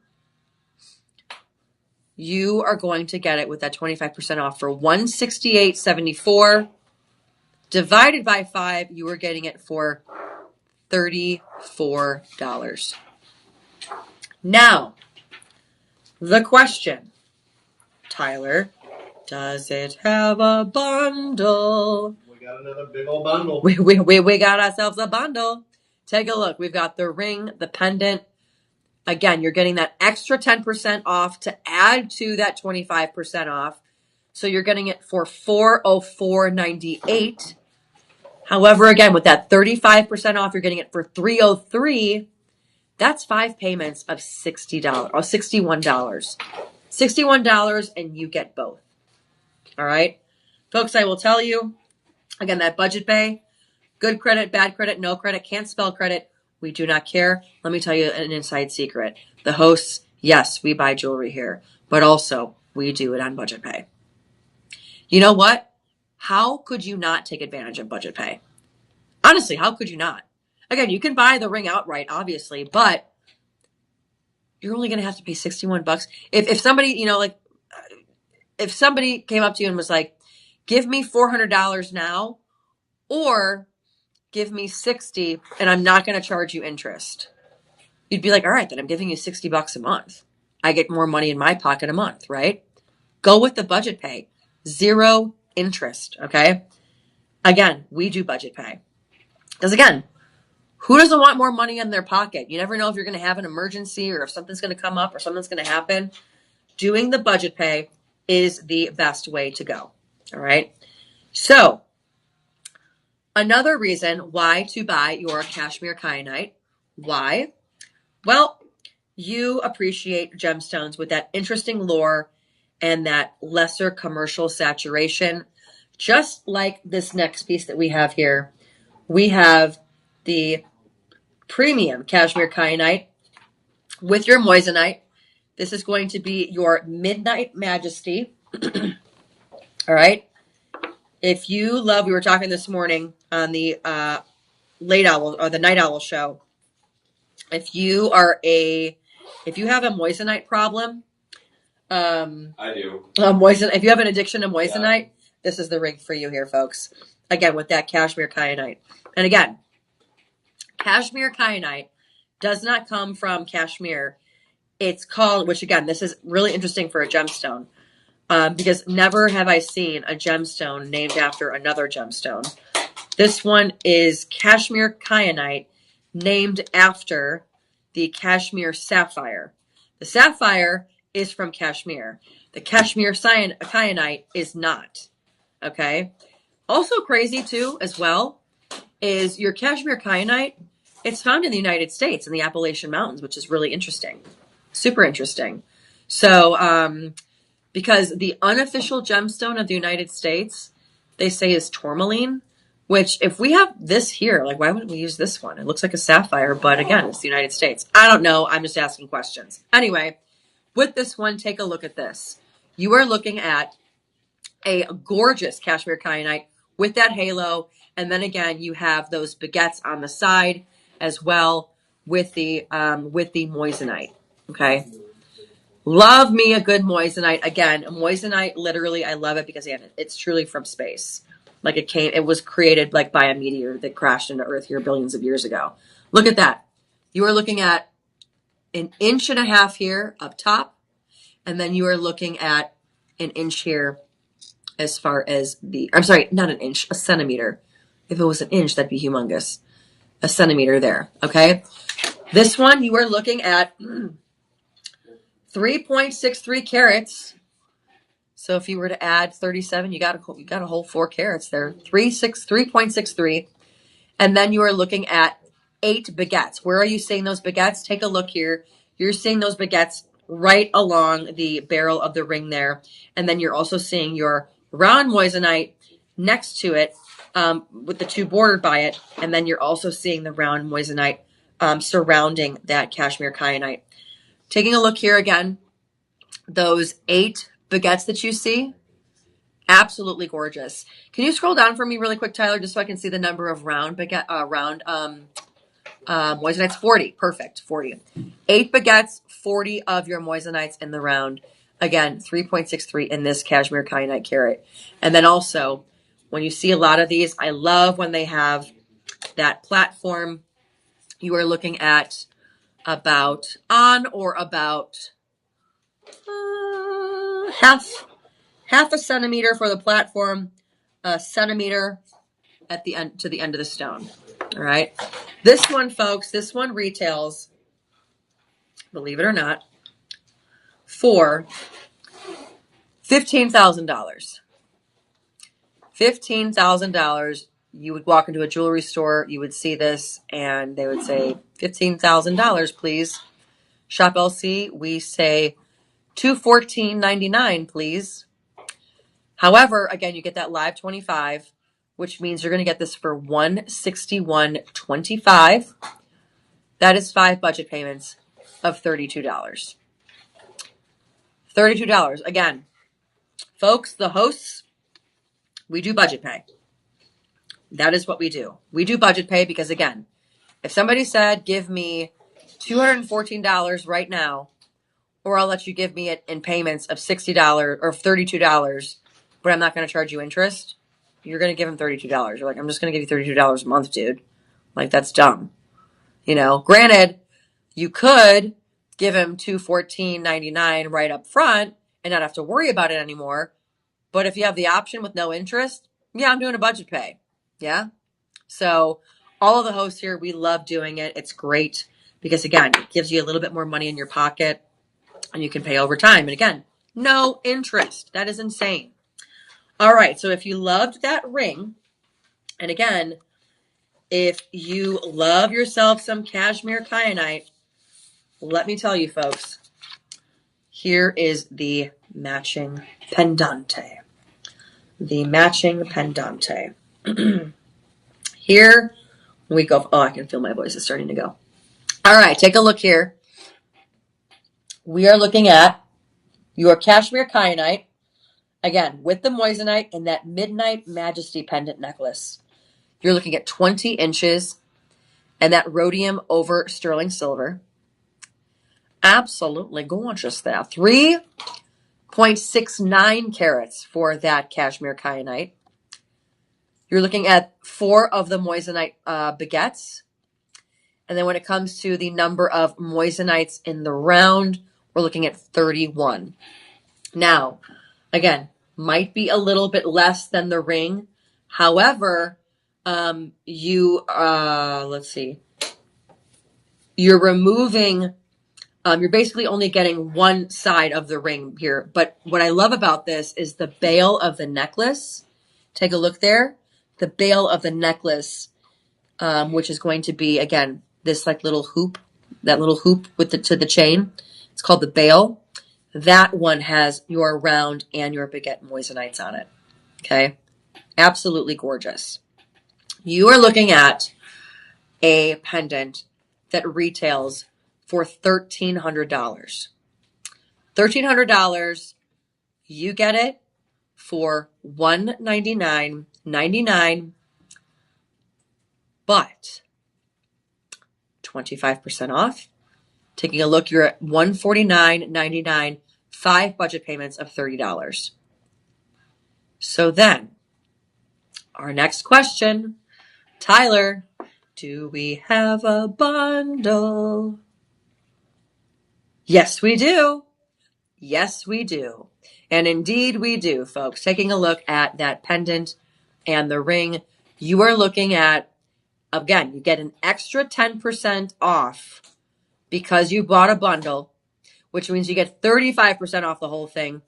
You are going to get it with that 25% off for $168.74. Divided by 5, you are getting it for $34. Now, the question, Tyler, does it have a bundle? We got another big old bundle. We got ourselves a bundle. Take a look. We've got the ring, the pendant. Again, you're getting that extra 10% off to add to that 25% off. So you're getting it for $404.98. However, again, with that 35% off, you're getting it for $303. That's 5 payments of $60 or $61. $61 and you get both. All right. Folks, I will tell you, again, that budget pay, good credit, bad credit, no credit, can't spell credit. We do not care. Let me tell you an inside secret. The hosts, yes, we buy jewelry here, but also we do it on budget pay. You know what? How could you not take advantage of budget pay? Honestly, how could you not? Again, you can buy the ring outright, obviously, but you're only going to have to pay $61. If somebody, if somebody came up to you and was like, give me $400 now, or give me $60 and I'm not going to charge you interest, you'd be like, all right, then I'm giving you $60 a month. I get more money in my pocket a month, right? Go with the budget pay. 0 interest, okay? Again, we do budget pay. Because again, who doesn't want more money in their pocket? You never know if you're going to have an emergency or if something's going to come up or something's going to happen. Doing the budget pay is the best way to go, all right? So, another reason why to buy your Kashmire Kyanite. Why? Well, you appreciate gemstones with that interesting lore and that lesser commercial saturation. Just like this next piece that we have here, we have the premium Kashmire Kyanite with your moissanite. This is going to be your Midnight Majesty. All right. If you love, we were talking this morning on the late owl or the night owl show. If you have a moissanite problem, I do. If you have an addiction to moissanite, this is the ring for you here, folks. Again, with that Kashmire Kyanite. And again, Kashmire Kyanite does not come from Kashmir. It's called, which again, this is really interesting for a gemstone. Because never have I seen a gemstone named after another gemstone. This one is Kashmire Kyanite, named after the Kashmir sapphire. The sapphire is from Kashmir. The Kashmire Kyanite is not. Okay? Also crazy too, as well, is your Kashmire Kyanite. It's found in the United States in the Appalachian Mountains, which is really interesting. Super interesting. So, because the unofficial gemstone of the United States, they say is tourmaline, which if we have this here, like why wouldn't we use this one? It looks like a sapphire, but again, it's the United States. I don't know. I'm just asking questions. Anyway, with this one, take a look at this. You are looking at a gorgeous Kashmire Kyanite with that halo. And then again, you have those baguettes on the side as well with the moissanite. Okay. Love me a good moissanite. Again, moissanite, literally, I love it because again, it's truly from space. Like it was created like by a meteor that crashed into Earth here billions of years ago. Look at that. You are looking at an inch and a half here up top, and then you are looking at an inch here as far as I'm sorry, not an inch, a centimeter. If it was an inch, that'd be humongous. A centimeter there, okay? This one, you are looking at 3.63 carats. So if you were to add 37, you got a whole 4 carats there. 3.63. And then you are looking at 8 baguettes. Where are you seeing those baguettes? Take a look here. You're seeing those baguettes right along the barrel of the ring there. And then you're also seeing your round moissanite next to it, with the 2 bordered by it. And then you're also seeing the round moissanite surrounding that Kashmire Kyanite. Taking a look here again, those 8 baguettes that you see, absolutely gorgeous. Can you scroll down for me really quick, Tyler, just so I can see the number of round moissanites? 40. Perfect. 40. 8 baguettes, 40 of your moissanites in the round. Again, 3.63 in this Kashmire Kyanite carat. And then also, when you see a lot of these, I love when they have that platform. You are looking at about half a centimeter for the platform, a centimeter at the end to the end of the stone. All right. This one, folks, this one retails, believe it or not, for $15,000. $15,000. You would walk into a jewelry store, you would see this, and they would say, $15,000, please. Shop LC, we say $214.99, please. However, again, you get that live 25, which means you're going to get this for $161.25. That is 5 budget payments of $32. $32. Again, folks, the hosts, we do budget pay. That is what we do. We do budget pay because, again, if somebody said, give me $214 right now, or I'll let you give me it in payments of $60 or $32, but I'm not going to charge you interest, you're going to give them $32. You're like, I'm just going to give you $32 a month, dude. Like, that's dumb. You know, granted, you could give him $214.99 right up front and not have to worry about it anymore. But if you have the option with no interest, yeah, I'm doing a budget pay. Yeah. So all of the hosts here, we love doing it. It's great because, again, it gives you a little bit more money in your pocket and you can pay over time. And again, no interest. That is insane. All right. So if you loved that ring, and again, if you love yourself some Kashmire Kyanite, let me tell you, folks, here is the matching pendante. The matching pendante. Here we go. Oh, I can feel my voice is starting to go. All right, take a look here. We are looking at your Kashmire Kyanite, again, with the moissanite and that Midnight Majesty pendant necklace. You're looking at 20 inches and that rhodium over sterling silver. Absolutely gorgeous there. 3.69 carats for that Kashmire Kyanite. You're looking at 4 of the moissanite baguettes. And then when it comes to the number of moissanites in the round, we're looking at 31. Now, again, might be a little bit less than the ring. However, let's see. You're removing, you're basically only getting one side of the ring here. But what I love about this is the bail of the necklace. Take a look there. The bail of the necklace, which is going to be, again, this like little hoop, that little hoop with to the chain. It's called the bail. That one has your round and your baguette moissanites on it. Okay. Absolutely gorgeous. You are looking at a pendant that retails for $1,300. $1,300. You get it for $199.99, but 25% off. Taking a look, you're at $149.99, 5 budget payments of $30. So then, our next question, Tyler, do we have a bundle? Yes, we do. Yes, we do. And indeed we do, folks. Taking a look at that pendant and the ring, you are looking at, again, you get an extra 10% off because you bought a bundle, which means you get 35% off the whole thing.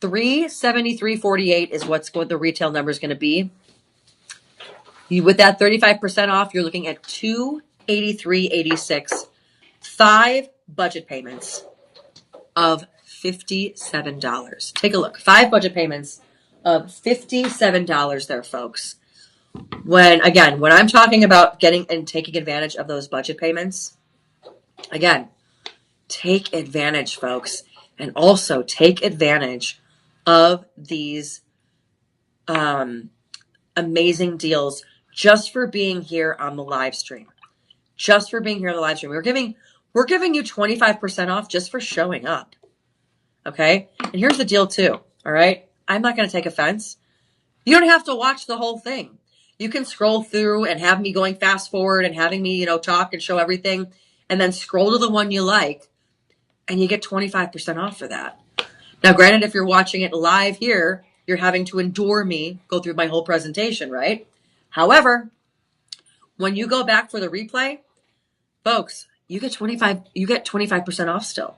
$373.48 is what the retail number is going to be. With that 35% off, you're looking at $283.86, 5 budget payments of $57. Take a look. 5 budget payments of $57 there, folks. When I'm talking about getting and taking advantage of those budget payments, again, take advantage, folks. And also take advantage of these amazing deals just for being here on the live stream. Just for being here on the live stream. We're giving you 25% off just for showing up. Okay? And here's the deal too. All right? I'm not going to take offense. You don't have to watch the whole thing. You can scroll through and have me going fast forward and having me, talk and show everything, and then scroll to the one you like, and you get 25% off for that. Now, granted, if you're watching it live here, you're having to endure me go through my whole presentation, right? However, when you go back for the replay, folks, you get 25% off still,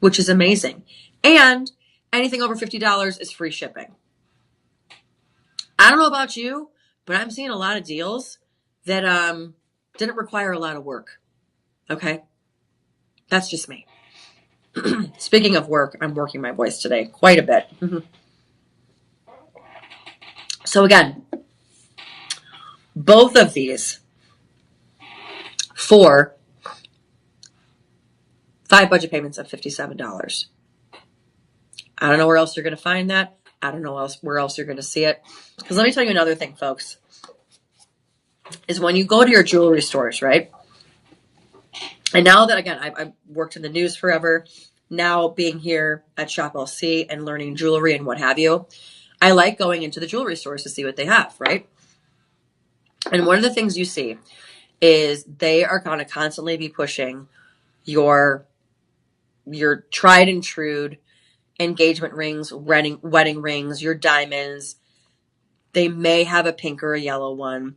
which is amazing. And anything over $50 is free shipping. I don't know about you, but I'm seeing a lot of deals that didn't require a lot of work. Okay? That's just me. Speaking of work, I'm working my voice today quite a bit. So again, both of these for 5 budget payments of $57. I don't know where else you're going to find that. I don't know where else you're going to see it. Because let me tell you another thing, folks, is when you go to your jewelry stores, right? And now that, again, I've worked in the news forever, now being here at Shop LC and learning jewelry and what have you, I like going into the jewelry stores to see what they have, right? And one of the things you see is they are going to constantly be pushing your tried and true engagement rings, wedding rings, your diamonds. They may have a pink or a yellow one.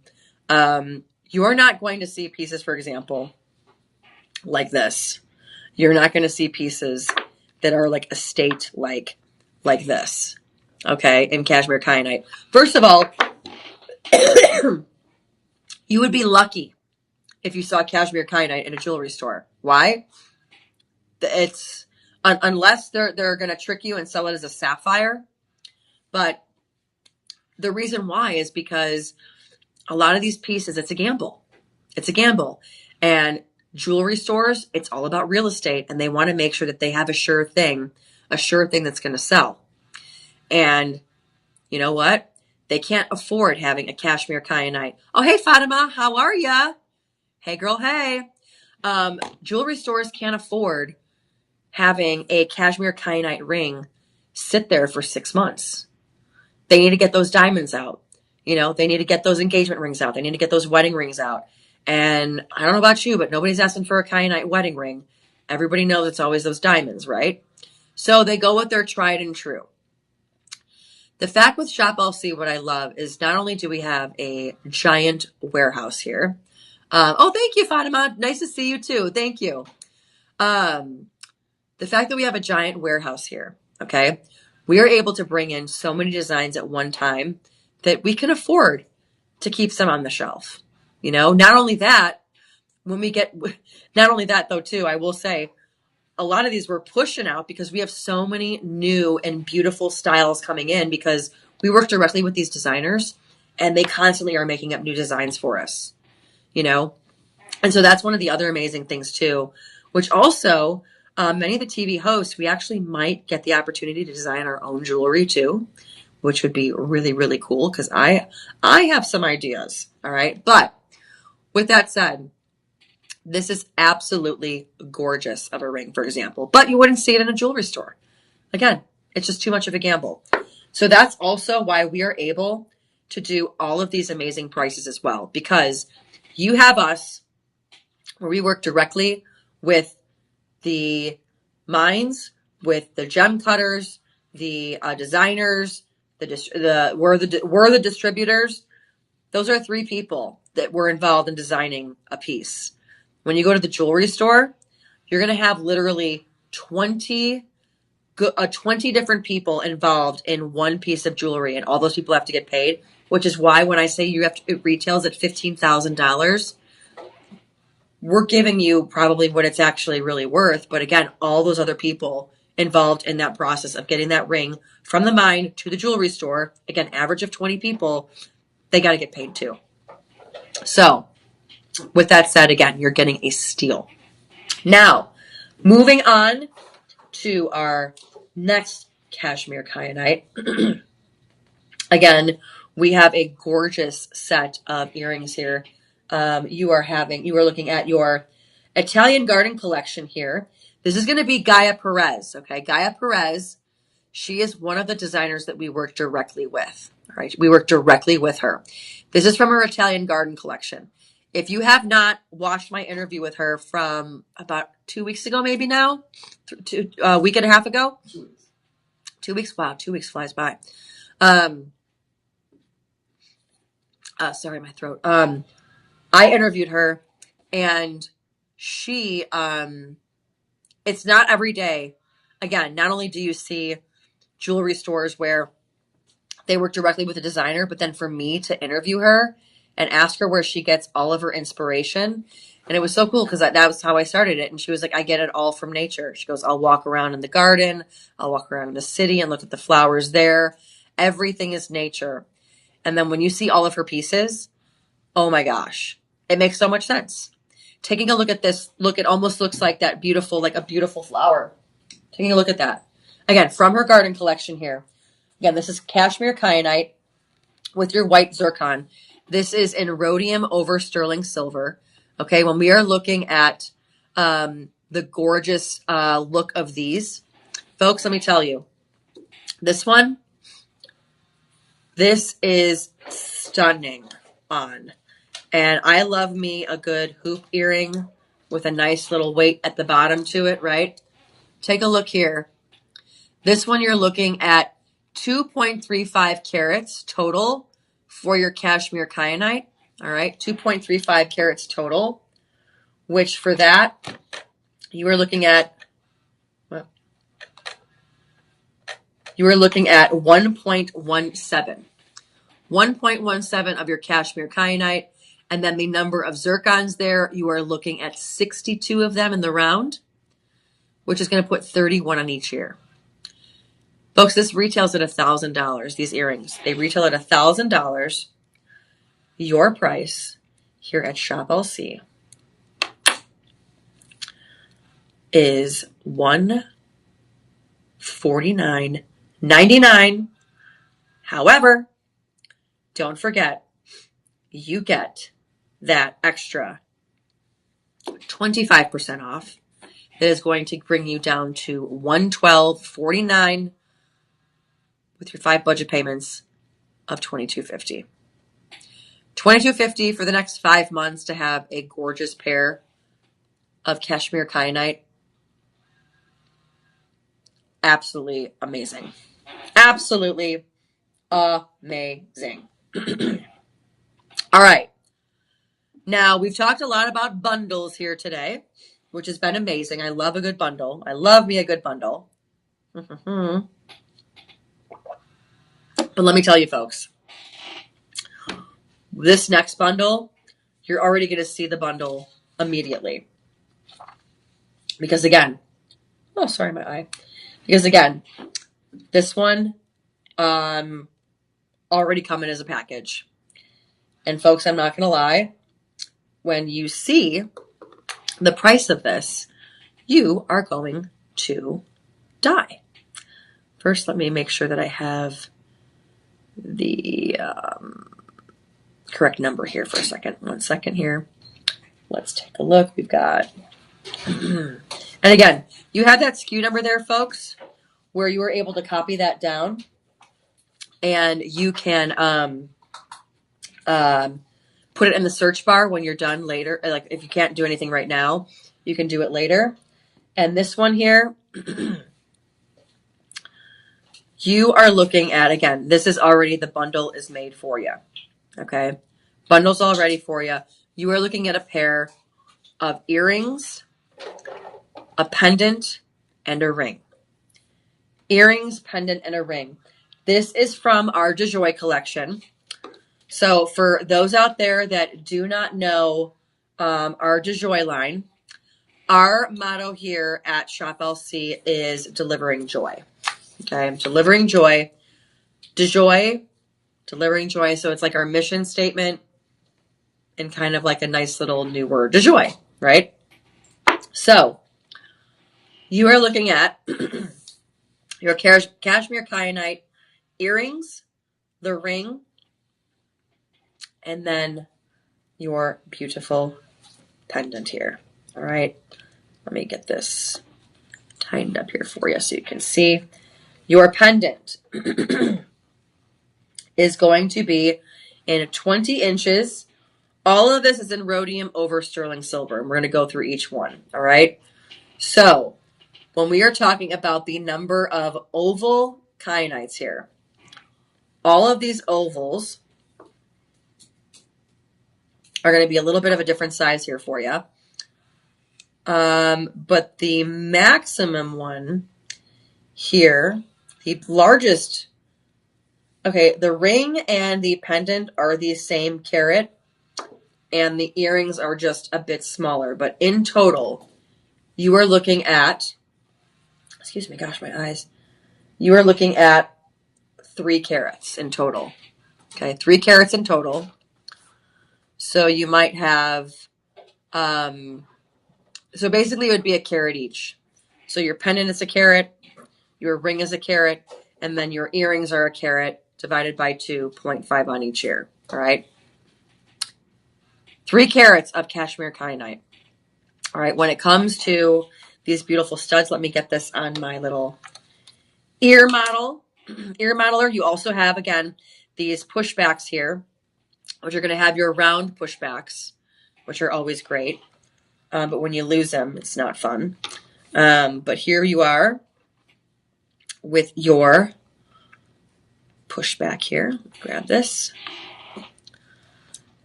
You're not going to see pieces, for example, like this. You're not going to see pieces that are like estate like this, okay, in Kashmire Kyanite. First of all, you would be lucky if you saw Kashmire Kyanite in a jewelry store. Why? It's unless they're going to trick you and sell it as a sapphire. But the reason why is because a lot of these pieces, it's a gamble. It's a gamble. And jewelry stores, it's all about real estate, and they want to make sure that they have a sure thing that's going to sell. And you know what? They can't afford having a Kashmire Kyanite. Oh, hey, Fatima, how are ya? Hey, girl, hey. Jewelry stores can't afford having a Kashmire Kyanite ring sit there for 6 months. They need to get those diamonds out. They need to get those engagement rings out. They need to get those wedding rings out. And I don't know about you, but nobody's asking for a Kyanite wedding ring. Everybody knows it's always those diamonds, right? So they go with their tried and true. The fact with Shop LC, what I love is not only do we have a giant warehouse here. Oh, thank you, Fatima. Nice to see you too. Thank you. The fact that we have a giant warehouse here, okay? We are able to bring in so many designs at one time that we can afford to keep some on the shelf. Not only that though too, I will say a lot of these we're pushing out because we have so many new and beautiful styles coming in because we work directly with these designers and they constantly are making up new designs for us, And so that's one of the other amazing things too, which also many of the TV hosts, we actually might get the opportunity to design our own jewelry too, which would be really, really cool because I have some ideas. All right. But with that said, this is absolutely gorgeous of a ring, for example, but you wouldn't see it in a jewelry store. Again, it's just too much of a gamble. So that's also why we are able to do all of these amazing prices as well, because you have us where we work directly with the mines with the gem cutters, the designers, we're the distributors. Those are 3 people that were involved in designing a piece. When you go to the jewelry store, you're going to have literally 20 different people involved in one piece of jewelry, and all those people have to get paid, which is why when I say it retails at $15,000, we're giving you probably what it's actually really worth. But again, all those other people involved in that process of getting that ring from the mine to the jewelry store, again, average of 20 people, they got to get paid too. So with that said, again, you're getting a steal. Now, moving on to our next Kashmir Kyanite. Again, we have a gorgeous set of earrings here. You are looking at your Italian Garden collection here. This is going to be Gaia Perez. Okay, Gaia Perez. She is one of the designers that we work directly with. All right, we work directly with her. This is from her Italian Garden collection. If you have not watched my interview with her from about 2 weeks ago, maybe now, a week and a half ago, 2 weeks. Wow, 2 weeks flies by. Sorry, my throat. I interviewed her, and she, it's not every day. Again, not only do you see jewelry stores where they work directly with the designer, but then for me to interview her and ask her where she gets all of her inspiration. And it was so cool because that was how I started it. And she was like, I get it all from nature. She goes, I'll walk around in the garden. I'll walk around in the city and look at the flowers there. Everything is nature. And then when you see all of her pieces, oh my gosh, it makes so much sense. Taking a look at this, it almost looks like that beautiful, like a beautiful flower. Taking a look at that. Again, from her garden collection here. Again, this is Kashmire Kyanite with your white zircon. This is in rhodium over sterling silver. Okay, when we are looking at the gorgeous look of these, folks, let me tell you, this is stunning on. And I love me a good hoop earring with a nice little weight at the bottom to it, right? Take a look here. This one you're looking at 2.35 carats total for your Kashmire Kyanite. All right, 2.35 carats total, which for that, you are looking at, well, you are looking at 1.17. 1.17 of your Kashmire Kyanite, and then the number of zircons there, you are looking at 62 of them in the round, which is going to put 31 on each ear. Folks, this retails at $1,000, these earrings. They retail at $1,000. Your price here at Shop LC is $149.99. However, don't forget, you get that extra 25% off. That is going to bring you down to $112.49 with your 5 budget payments of $22.50. $22.50 for the next 5 months to have a gorgeous pair of Kashmire Kyanite. Absolutely amazing. Absolutely amazing. All right. Now, we've talked a lot about bundles here today, which has been amazing. I love a good bundle. I love me a good bundle. But let me tell you, folks, this next bundle, you're already going to see the bundle immediately. Because again, oh, sorry, my eye. Because again, this one already coming as a package. And folks, I'm not going to lie. When you see the price of this, you are going to die. First, let me make sure that I have the correct number here for a second. 1 second here. Let's take a look. We've got, and again, you have that SKU number there, folks, where you were able to copy that down, and you can put it in the search bar when you're done later. Like if you can't do anything right now, you can do it later. And this one here, You are looking at, again, this is already, the bundle is made for you. Okay. Bundle's all ready for you. You are looking at a pair of earrings, a pendant, and a ring. Earrings, pendant, and a ring. This is from our DeJoy collection. So for those out there that do not know our DeJoy line, our motto here at Shop LC is delivering joy. Okay, delivering joy. DeJoy, delivering joy. So it's like our mission statement and kind of like a nice little new word, DeJoy, right? So you are looking at your Kashmire Kyanite earrings, the ring, and then your beautiful pendant here. All right, let me get this tightened up here for you so you can see. Your pendant is going to be in 20 inches. All of this is in rhodium over sterling silver, and we're going to go through each one. All right, so when we are talking about the number of oval kyanites here, all of these ovals are going to be a little bit of a different size here for you. But the maximum one here, the largest, okay, the ring and the pendant are the same carat, and the earrings are just a bit smaller. But in total, you are looking at, excuse me, gosh, my eyes. You are looking at 3 carats in total. Okay, 3 carats in total. So you might have, so basically it would be a carat each. So your pendant is a carat, your ring is a carat, and then your earrings are a carat divided by 2, 0.5 on each ear. All right. 3 carats of Kashmire Kyanite. All right. When it comes to these beautiful studs, let me get this on my little ear model. Ear modeler. You also have, again, these pushbacks here, which are going to have your round pushbacks, which are always great. But when you lose them, it's not fun. But here you are with your pushback here. Grab this.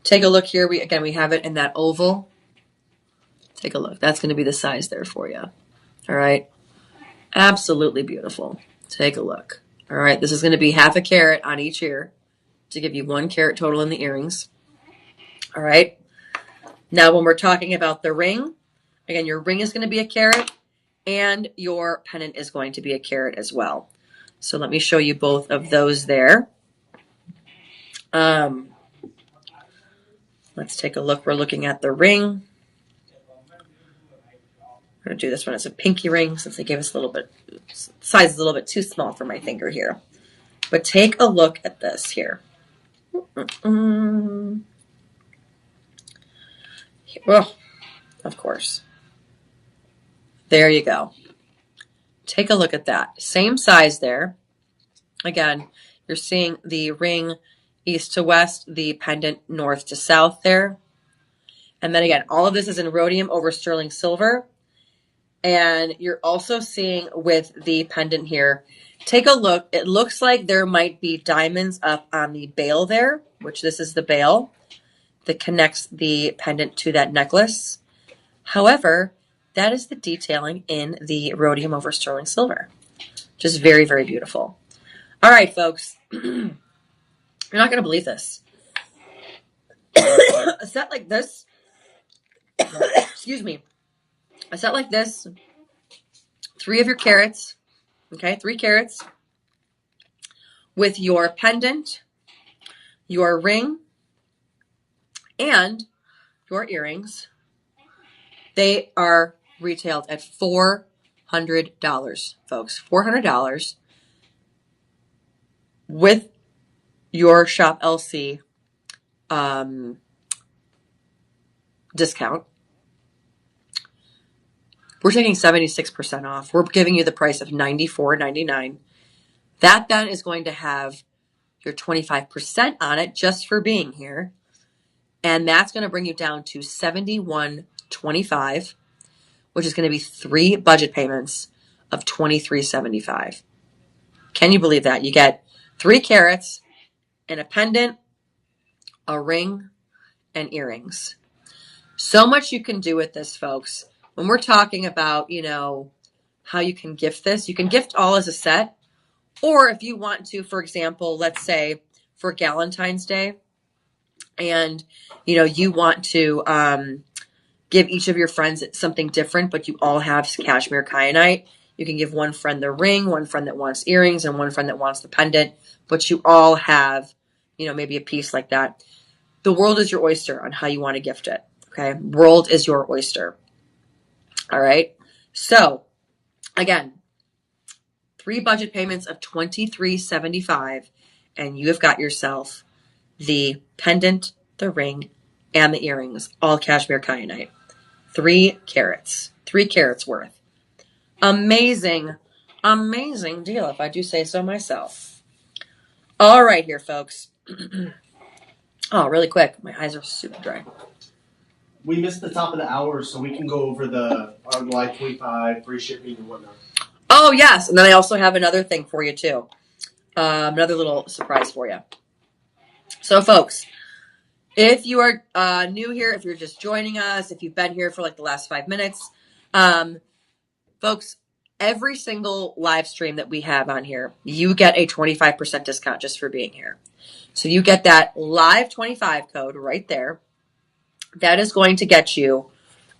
Take a look here. We have it in that oval. Take a look. That's going to be the size there for you. All right. Absolutely beautiful. Take a look. All right. This is going to be half a carat on each ear to give you 1 carat total in the earrings. All right. Now, when we're talking about the ring, again, your ring is going to be a carat and your pendant is going to be a carat as well. So let me show you both of those there. Let's take a look. We're looking at the ring. I'm going to do this one as a pinky ring since they gave us a little bit, size is a little bit too small for my finger here. But take a look at this here. Oh, of course. There you go. Take a look at that. Same size there. Again, you're seeing the ring east to west, the pendant north to south there. And then again, all of this is in rhodium over sterling silver. And you're also seeing with the pendant here, take a look. It looks like there might be diamonds up on the bail there, which this is the bail that connects the pendant to that necklace. However, that is the detailing in the rhodium over sterling silver. Just very, very beautiful. All right, folks. You're not going to believe this. A set like this, excuse me, a set like this, 3 of your carats, okay, 3 carats, with your pendant, your ring, and your earrings, they are retailed at $400, folks. $400 with your Shop LC discount. We're taking 76% off. We're giving you the price of $94.99. That then is going to have your 25% on it just for being here. And that's going to bring you down to $71.25, which is going to be 3 budget payments of $23.75. Can you believe that? You get 3 carats and a pendant, a ring, and earrings. So much you can do with this, folks. When we're talking about, how you can gift this, you can gift all as a set. Or if you want to, for example, let's say for Valentine's Day, and, you want to give each of your friends something different, but you all have Kashmire Kyanite. You can give one friend the ring, one friend that wants earrings, and one friend that wants the pendant, but you all have, maybe a piece like that. The world is your oyster on how you want to gift it. Okay. World is your oyster. All right. So again, 3 budget payments of $23.75, and you have got yourself the pendant, the ring, and the earrings, all Kashmire Kyanite. 3 carats. 3 carats worth. Amazing, amazing deal, if I do say so myself. All right here, folks. Oh, really quick. My eyes are super dry. We missed the top of the hour, so we can go over our July 25 free shipping and whatnot. Oh, yes. And then I also have another thing for you, too. Another little surprise for you. So, folks, if you are new here, if you're just joining us, if you've been here for like the last 5 minutes, folks, every single live stream that we have on here, you get a 25% discount just for being here. So you get that live 25 code right there. That is going to get you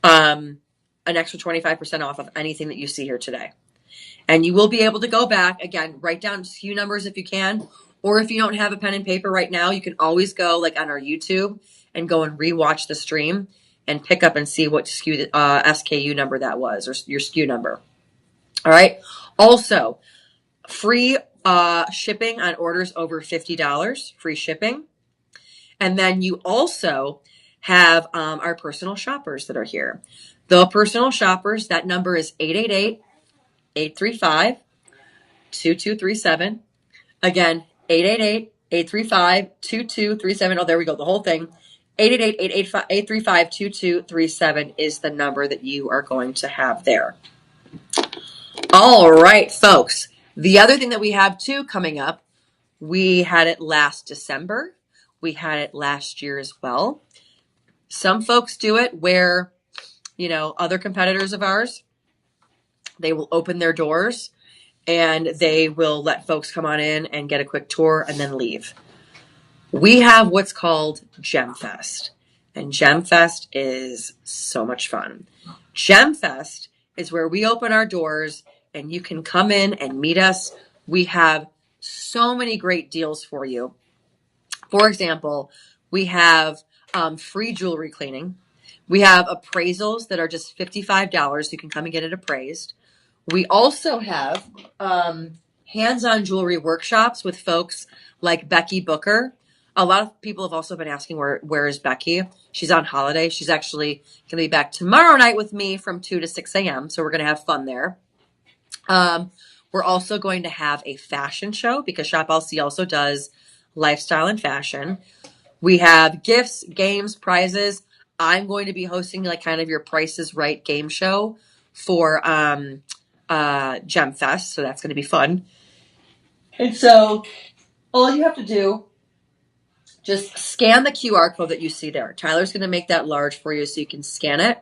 an extra 25% off of anything that you see here today. And you will be able to go back, again, write down SKU numbers if you can, or if you don't have a pen and paper right now, you can always go like on our YouTube and go and rewatch the stream and pick up and see what SKU number that was, or your SKU number. All right. Also, free shipping on orders over $50, free shipping. And then you also have our personal shoppers that are here. The personal shoppers, that number is 888-835-2237. Again, 888-835-2237. Oh, there we go. The whole thing. 888-835-2237 is the number that you are going to have there. All right, folks. The other thing that we have too coming up, we had it last December. We had it last year as well. Some folks do it where, other competitors of ours, they will open their doors and they will let folks come on in and get a quick tour and then leave. We have what's called Gem Fest, and Gem Fest is so much fun. Gem Fest is where we open our doors and you can come in and meet us. We have so many great deals for you. For example, we have free jewelry cleaning. We have appraisals that are just $55. You can come and get it appraised. We also have hands-on jewelry workshops with folks like Becky Booker. A lot of people have also been asking where is Becky? She's on holiday. She's actually going to be back tomorrow night with me from 2 to 6 a.m. So we're going to have fun there. We're also going to have a fashion show because Shop LC also does lifestyle and fashion. We have gifts, games, prizes. I'm going to be hosting like kind of your Price is Right game show for Gem Fest. So that's going to be fun. And so all you have to do, just scan the QR code that you see there. Tyler's going to make that large for you so you can scan it.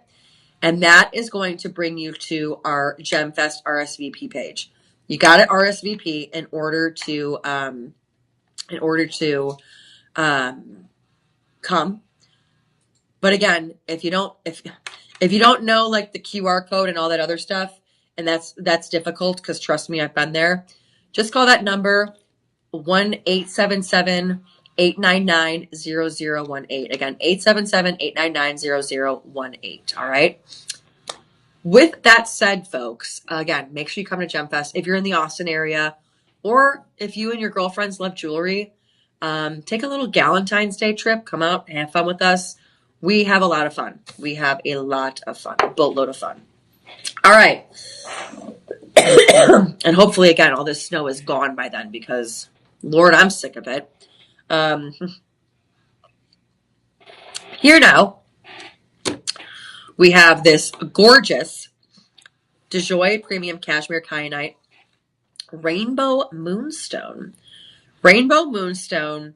And that is going to bring you to our Gem Fest RSVP page. You got to RSVP in order to come. But again, if you don't know like the QR code and all that other stuff, and that's difficult because trust me, I've been there. Just call that number 1-877-899-0018. Again, 877-899-0018. All right. With that said, folks, again, make sure you come to Gem Fest if you're in the Austin area, or if you and your girlfriends love jewelry. Take a little Valentine's Day trip. Come out and have fun with us. We have a lot of fun. We have a lot of fun. A boatload of fun. All right. And hopefully, again, all this snow is gone by then because, Lord, I'm sick of it. Here now, we have this gorgeous DeJoy Premium Kashmire Kyanite Rainbow Moonstone. Rainbow Moonstone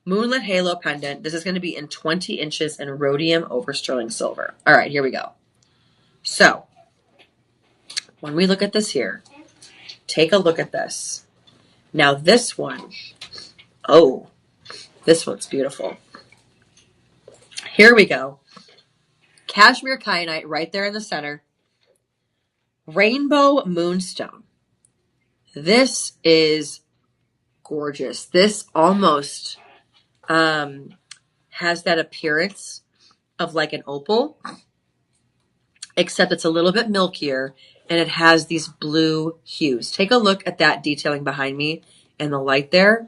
Moonlit Halo Pendant. This is going to be in 20 inches in rhodium over sterling silver. All right, here we go. So, when we look at this here, take a look at this. Now this one, oh, this one's beautiful. Here we go. Kashmire Kyanite right there in the center. Rainbow Moonstone. This is gorgeous. This almost has that appearance of like an opal, except it's a little bit milkier and it has these blue hues. Take a look at that detailing behind me and the light there.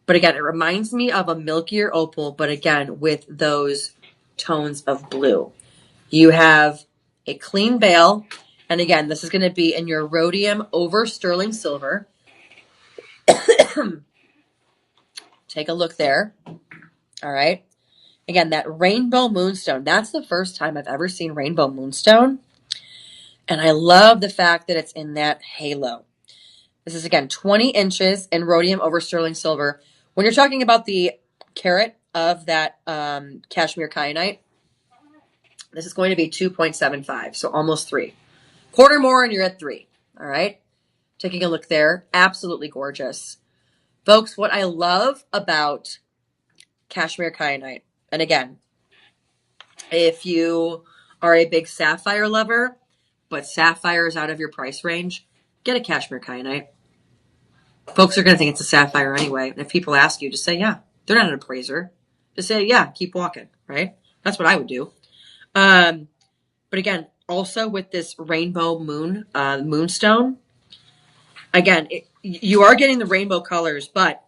But again, it reminds me of a milkier opal, but again, with those tones of blue. You have a clean bail. And again, this is going to be in your rhodium over sterling silver. Take a look there. All right. Again, that rainbow moonstone. That's the first time I've ever seen rainbow moonstone. And I love the fact that it's in that halo. This is, again, 20 inches in rhodium over sterling silver. When you're talking about the carat of that Kashmire Kyanite, this is going to be 2.75, so almost 3. Quarter more and you're at 3. All right. Taking a look there. Absolutely gorgeous. Folks, what I love about Kashmire Kyanite, and again, if you are a big sapphire lover, but sapphire is out of your price range, get a Kashmire Kyanite. Folks are going to think it's a sapphire anyway. And if people ask you, just say, yeah. They're not an appraiser. Just say, yeah, keep walking, right? That's what I would do. But again, also with this rainbow moonstone, again, you are getting the rainbow colors, but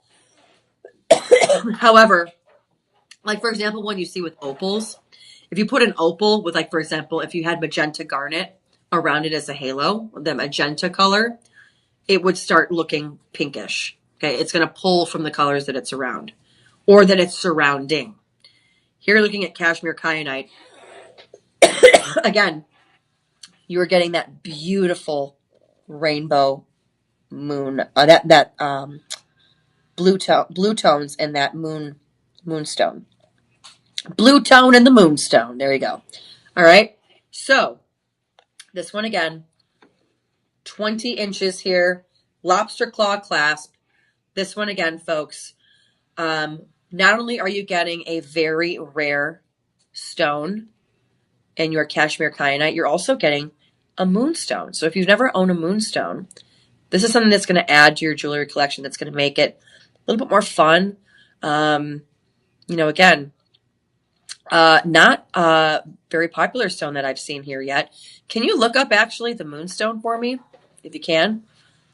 however, like for example, when you see with opals, if you put an opal with, like, for example, if you had magenta garnet around it as a halo, the magenta color, it would start looking pinkish. Okay, it's going to pull from the colors that it's around or that it's surrounding. Here, looking at Kashmire Kyanite, again, you are getting that beautiful rainbow moon, blue tones in that moonstone. Blue tone in the moonstone. There you go. All right. So this one again, 20 inches here, lobster claw clasp. This one again, folks. Not only are you getting a very rare stone in your Kashmire Kyanite, you're also getting a moonstone. So if you've never owned a moonstone, this is something that's going to add to your jewelry collection. That's going to make it a little bit more fun. Again, not a very popular stone that I've seen here yet. Can you look up actually the moonstone for me, if you can?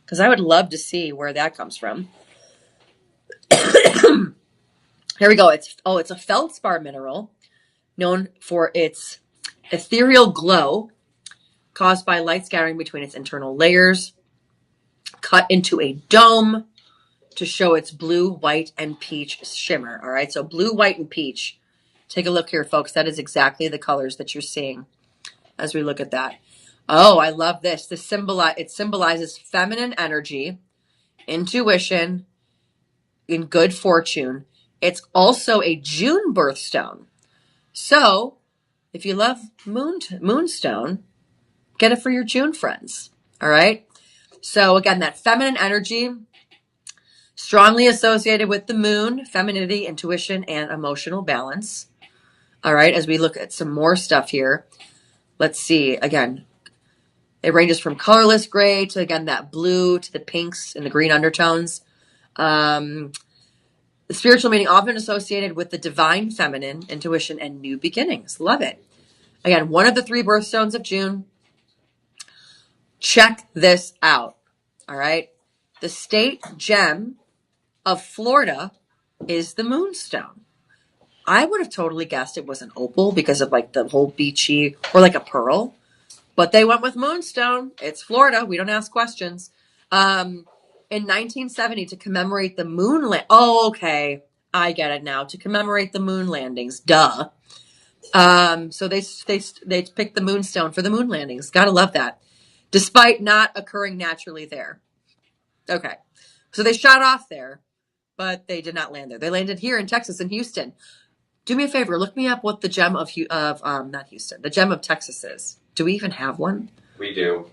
Because I would love to see where that comes from. Here we go. It's a feldspar mineral known for its ethereal glow caused by light scattering between its internal layers, cut into a dome to show its blue, white, and peach shimmer. All right, so blue, white, and peach. Take a look here, folks. That is exactly the colors that you're seeing as we look at that. Oh, I love this. It symbolizes feminine energy, intuition, and good fortune. It's also a June birthstone. So if you love moonstone, get it for your June friends. All right. So again, that feminine energy, strongly associated with the moon, femininity, intuition, and emotional balance. All right. As we look at some more stuff here, let's see. Again, it ranges from colorless gray to, again, that blue to the pinks and the green undertones. The spiritual meaning often associated with the divine feminine, intuition, and new beginnings. Love it. Again, one of the 3 birthstones of June. Check this out. All right. The state gem of Florida is the moonstone. I would have totally guessed it was an opal because of like the whole beachy, or like a pearl, but they went with moonstone. It's Florida. We don't ask questions. In 1970, to commemorate the moon oh, okay. I get it now. To commemorate the moon landings. Duh. So they picked the moonstone for the moon landings. Gotta love that. Despite not occurring naturally there. Okay. So they shot off there, but they did not land there. They landed here in Texas, in Houston. Do me a favor, look me up what the gem of not Houston, the gem of Texas is. Do we even have one? We do.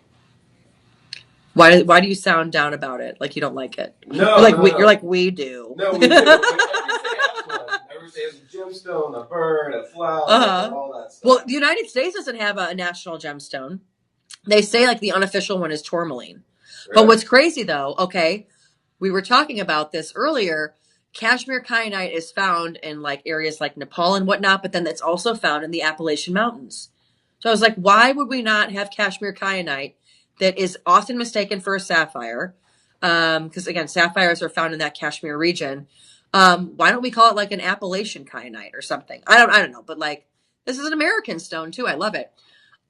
Why do you sound down about it? Like you don't like it? No, you're like we do. No, we do. Every state has one. Every state has a gemstone, a bird, a flower, all that stuff. Well, the United States doesn't have a national gemstone. They say like the unofficial one is tourmaline. Really? But what's crazy though, okay, we were talking about this earlier. Kashmire Kyanite is found in like areas like Nepal and whatnot, but then it's also found in the Appalachian Mountains. So I was like, why would we not have Kashmire Kyanite that is often mistaken for a sapphire? Because again, sapphires are found in that Kashmir region. Why don't we call it like an Appalachian Kyanite or something? I don't know, but like this is an American stone too. I love it.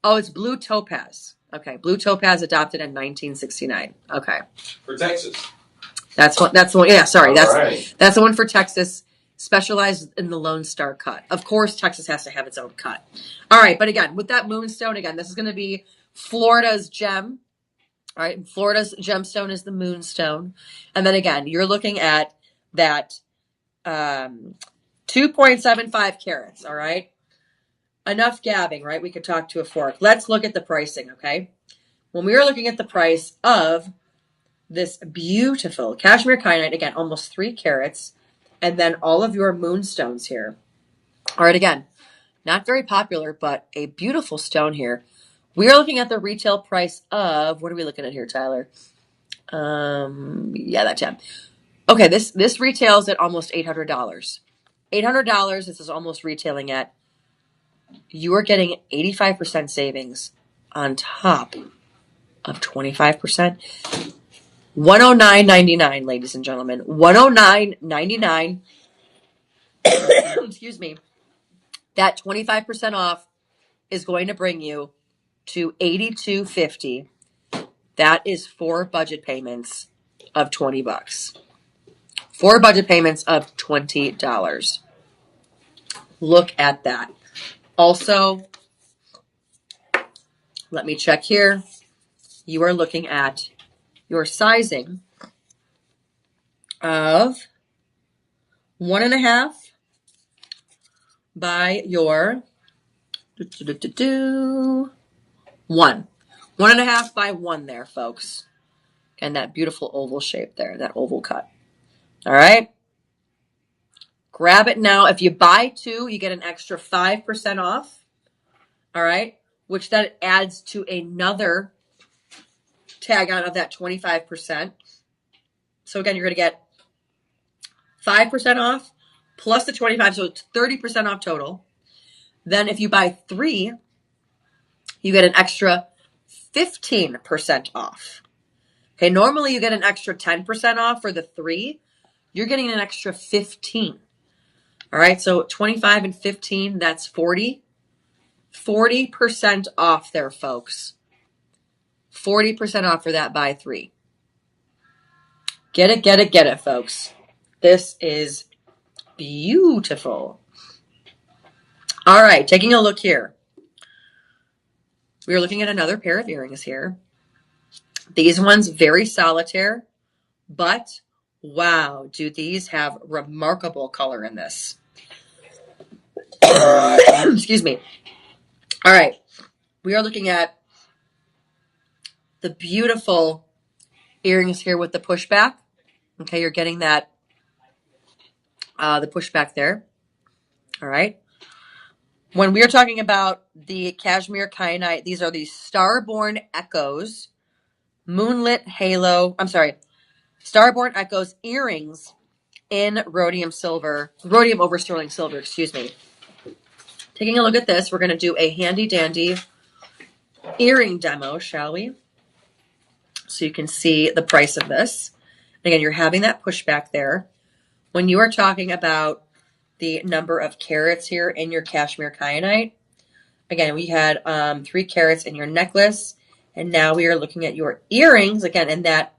Oh, it's blue topaz. Okay, blue topaz adopted in 1969. Okay, for Texas. That's one. Yeah, sorry. Right. That's the one for Texas. Specialized in the Lone Star cut. Of course, Texas has to have its own cut. All right, but again, with that moonstone, again, this is going to be Florida's gem. All right, Florida's gemstone is the moonstone, and then again, you're looking at that 2.75 carats. All right, enough gabbing, right? We could talk to a fork. Let's look at the pricing. Okay, when we are looking at the price of this beautiful Kashmire Kyanite, again, almost 3 carats, and then all of your moonstones here. All right, again, not very popular, but a beautiful stone here. We are looking at the retail price of, what are we looking at here, Tyler? Yeah, that gem. Okay, this retails at almost $800. $800, this is almost retailing at. You are getting 85% savings on top of 25%. $109.99, ladies and gentlemen. $109.99. Excuse me. That 25% off is going to bring you to $82.50. That is 4 budget payments of $20. 4 budget payments of $20. Look at that. Also, let me check here. You are looking at your sizing of 1.5 by your 1. 1.5 by 1 there, folks. And that beautiful oval shape there, that oval cut. All right. Grab it now. If you buy 2, you get an extra 5% off. All right. Which that adds to another tag on of that 25%. So again, you're going to get 5% off plus the 25, so it's 30% off total. Then if you buy 3, you get an extra 15% off. Okay, normally you get an extra 10% off for the 3. You're getting an extra 15. All right, so 25 and 15, that's 40. 40% off there, folks. 40% off for that buy 3. Get it, folks. This is beautiful. All right, taking a look here. We are looking at another pair of earrings here. These ones very solitaire, but wow, do these have remarkable color in this. Excuse me. All right, we are looking at the beautiful earrings here with the pushback. Okay, you're getting that, the pushback there. All right. When we are talking about the Kashmire Kyanite, these are the Starborn Echoes, Moonlit Halo, Starborn Echoes earrings in rhodium over sterling silver, excuse me. Taking a look at this, we're going to do a handy dandy earring demo, shall we? So you can see the price of this. Again, you're having that pushback there. When you are talking about the number of carats here in your Kashmire Kyanite, again, we had 3 carats in your necklace, and now we are looking at your earrings, again, in that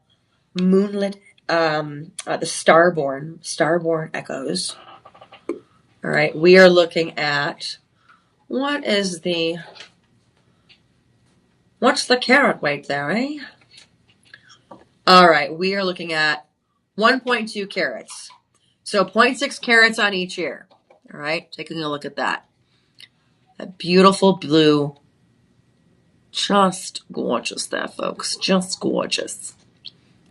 moonlit, the Starborn Echoes. All right, we are looking at what's the carat weight there, eh? All right, we are looking at 1.2 carats. So 0.6 carats on each ear. All right, taking a look at that. That beautiful blue. Just gorgeous there, folks. Just gorgeous.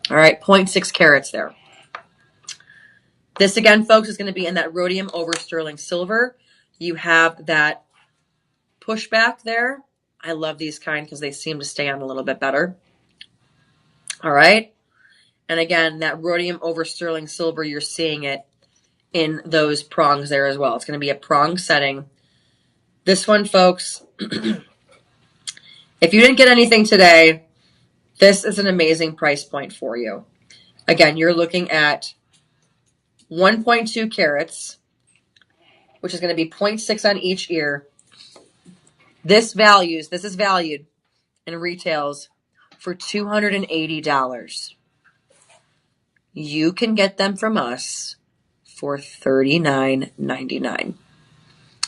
All right, 0.6 carats there. This, again, folks, is going to be in that rhodium over sterling silver. You have that pushback there. I love these kind because they seem to stay on a little bit better. All right. And again, that rhodium over sterling silver, you're seeing it in those prongs there as well. It's going to be a prong setting. This one, folks, if you didn't get anything today, this is an amazing price point for you. Again, you're looking at 1.2 carats, which is going to be 0.6 on each ear. This is valued and retails for $280. You can get them from us for $39.99.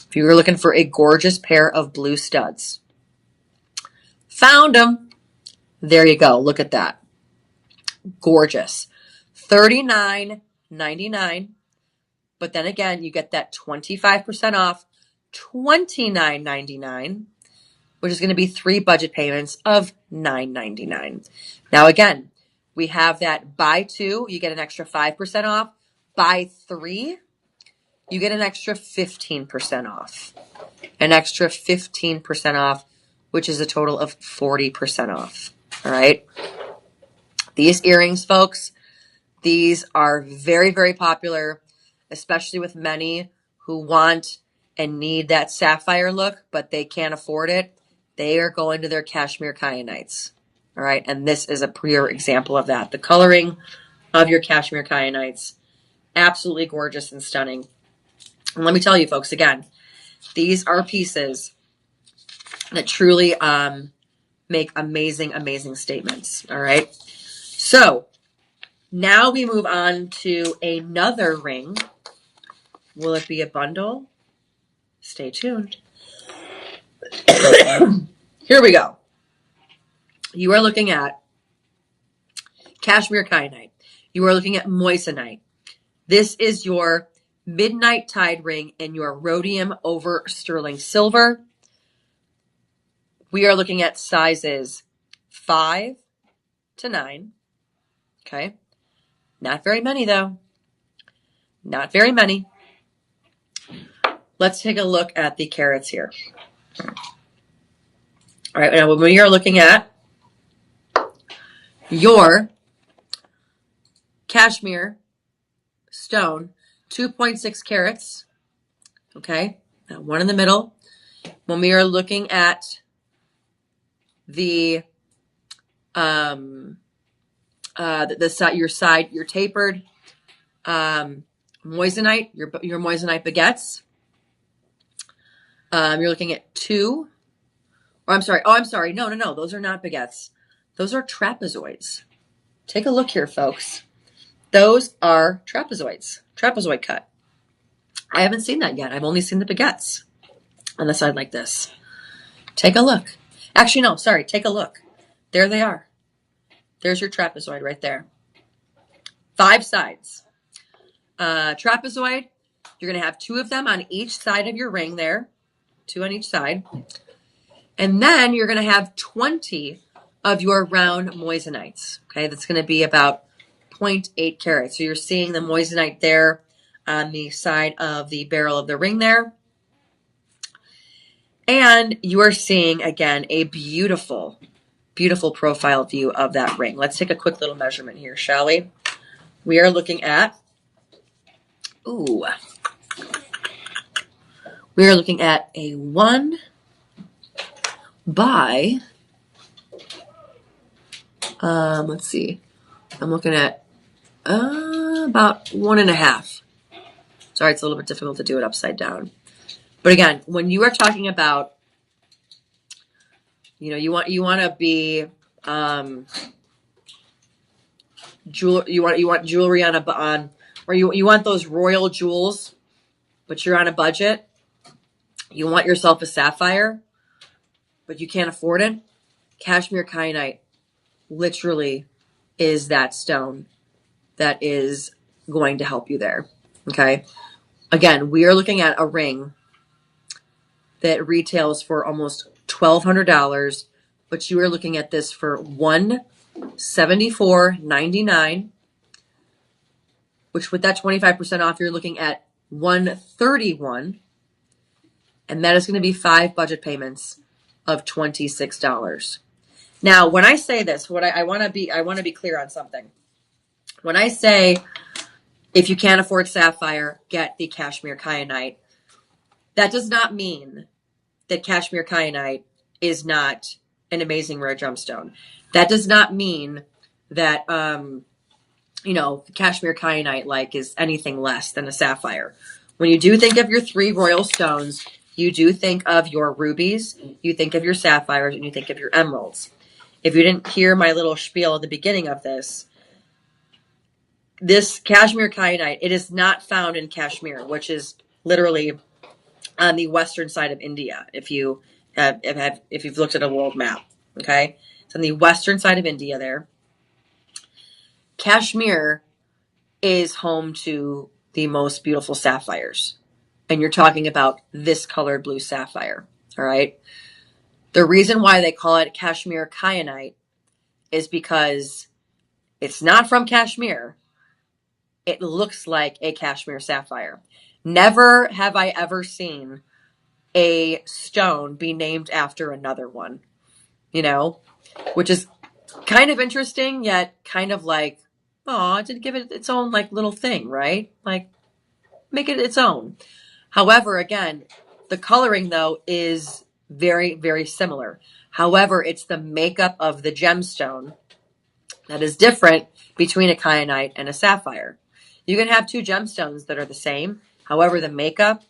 If you were looking for a gorgeous pair of blue studs, found them. There you go. Look at that. Gorgeous. $39.99. But then again, you get that 25% off, $29.99, which is going to be 3 budget payments of $9.99. Now again, we have that buy 2, you get an extra 5% off. Buy 3, you get an extra 15% off. An extra 15% off, which is a total of 40% off. All right. These earrings, folks, these are very, very popular, especially with many who want and need that sapphire look, but they can't afford it. They are going to their Kashmire Kyanites. All right. And this is a pure example of that. The coloring of your Kashmire Kyanites, absolutely gorgeous and stunning. And let me tell you, folks, again, these are pieces that truly make amazing, amazing statements. All right. So now we move on to another ring. Will it be a bundle? Stay tuned. Here we go. You are looking at Kashmire Kyanite. You are looking at moissanite. This is your midnight tide ring in your rhodium over sterling silver. We are looking at sizes 5 to 9. Okay. Not very many, though. Not very many. Let's take a look at the carats here. All right. Now, when we are looking at your Kashmir stone, 2.6 carats. Okay. Now, one in the middle. When we are looking at the your tapered moissanite, your moissanite baguettes. You're looking at 2. I'm sorry. No. Those are not baguettes. Those are trapezoids. Take a look here, folks. Those are trapezoids. Trapezoid cut. I haven't seen that yet. I've only seen the baguettes on the side like this. Take a look. Actually, no, sorry. Take a look. There they are. There's your trapezoid right there. 5 sides. Trapezoid, you're going to have 2 of them on each side of your ring there. 2 on each side. And then you're going to have 20 of your round moissanites. Okay, that's going to be about 0.8 carats. So you're seeing the moissanite there on the side of the barrel of the ring there. And you are seeing, again, a beautiful, beautiful profile view of that ring. Let's take a quick little measurement here, shall we? We are looking at, we are looking at a 1 by, let's see, I'm looking at about 1.5. Sorry, it's a little bit difficult to do it upside down. But again, when you are talking about, you want to be you want jewelry or you want those royal jewels, but you're on a budget. You want yourself a sapphire, but you can't afford it? Kashmire Kyanite literally is that stone that is going to help you there. Okay. Again, we are looking at a ring that retails for almost $1,200, but you are looking at this for $174.99, which with that 25% off, you're looking at $131, and that is going to be 5 budget payments of $26. Now, when I say this, I want to be clear on something. When I say if you can't afford sapphire, get the Kashmire Kyanite, that does not mean that Kashmire Kyanite is not an amazing rare gemstone. That does not mean that Kashmire Kyanite is anything less than a sapphire. When you do think of your 3 royal stones, you do think of your rubies, you think of your sapphires, and you think of your emeralds. If you didn't hear my little spiel at the beginning of this Kashmire Kyanite, it is not found in Kashmir, which is literally on the western side of India. If you've looked at a world map, okay, it's on the western side of India. There, Kashmir is home to the most beautiful sapphires, and you're talking about this colored blue sapphire. All right. The reason why they call it Kashmire Kyanite is because it's not from Kashmir. It looks like a Kashmir sapphire. Never have I ever seen a stone be named after another one, which is kind of interesting, yet kind of like, oh, it did give it its own little thing, right? Make it its own. However, again, the coloring though is very, very similar. However, it's the makeup of the gemstone that is different between a kyanite and a sapphire. You can have 2 gemstones that are the same. However, the makeup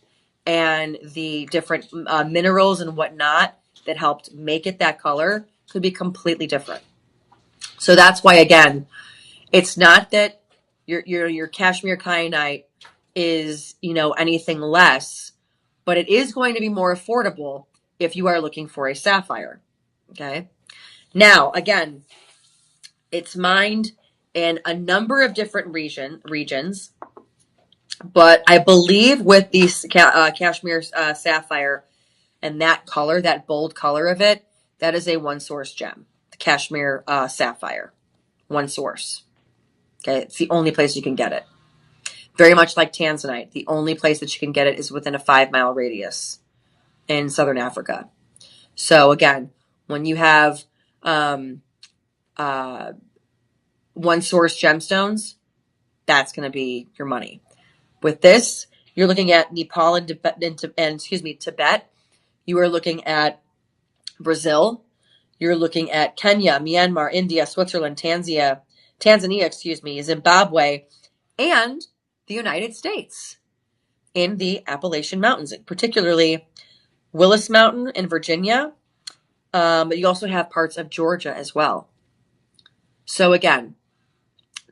and the different minerals and whatnot that helped make it that color could be completely different. So that's why, again, it's not that your Kashmire Kyanite is, anything less, but it is going to be more affordable if you are looking for a sapphire. Okay. Now, again, it's mined in a number of different regions, but I believe with the Kashmir sapphire and that color, that bold color of it, that is a one source gem, the Kashmir sapphire, one source. Okay, it's the only place you can get it. Very much like tanzanite, the only place that you can get it is within a 5-mile radius in southern Africa. So again, when you have one source gemstones, that's going to be your money. With this, you're looking at Nepal and Tibet. You are looking at Brazil. You're looking at Kenya, Myanmar, India, Switzerland, Tanzania, Zimbabwe, and the United States in the Appalachian Mountains, particularly Willis Mountain in Virginia. But you also have parts of Georgia as well. So again,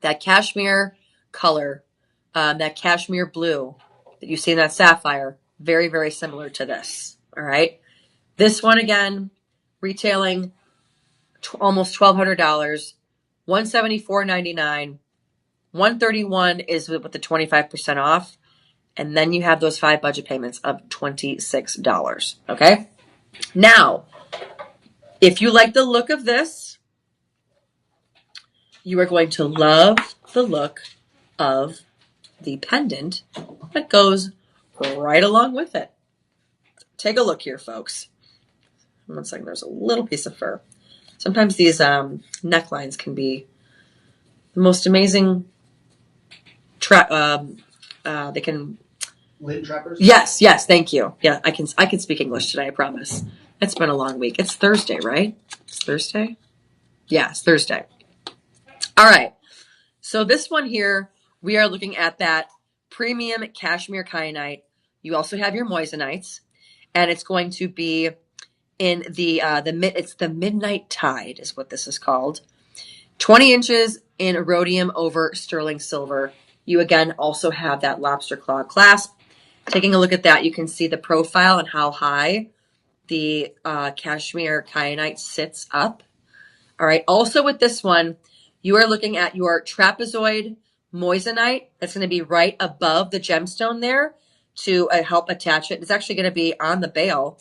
that Kashmir color, that Kashmir blue that you see in that sapphire, very, very similar to this. All right. This one, again, retailing almost $1,200, $174.99. $131 is with the 25% off. And then you have those 5 budget payments of $26. Okay. Now, if you like the look of this, you are going to love the look of the pendant that goes right along with it. Take a look here, folks. One second, there's a little piece of fur. Sometimes these necklines can be the most amazing. They can. Lid trappers? Yes, thank you. Yeah, I can speak English today, I promise. It's been a long week. It's Thursday, right? It's Thursday? Yeah, it's Thursday. All right. So this one here, we are looking at that premium Kashmire Kyanite. You also have your moisanites, and it's going to be in it's the Midnight Tide is what this is called. 20 inches in rhodium over sterling silver. You again also have that lobster claw clasp. Taking a look at that, you can see the profile and how high the Kashmire Kyanite sits up. All right. Also with this one, you are looking at your trapezoid moissanite. That's going to be right above the gemstone there to help attach it. It's actually going to be on the bale,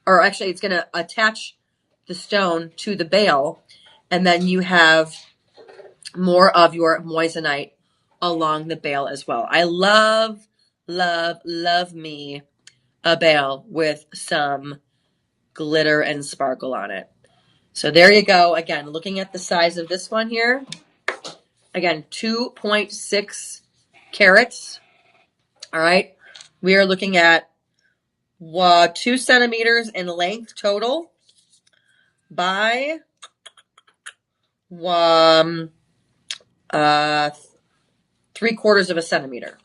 or actually it's going to attach the stone to the bale. And then you have more of your moissanite along the bale as well. I love, love, love me a bale with some glitter and sparkle on it. So there you go. Again, looking at the size of this one here. Again, 2.6 carats. All right. We are looking at 2 centimeters in length total by 3/4 of a centimeter.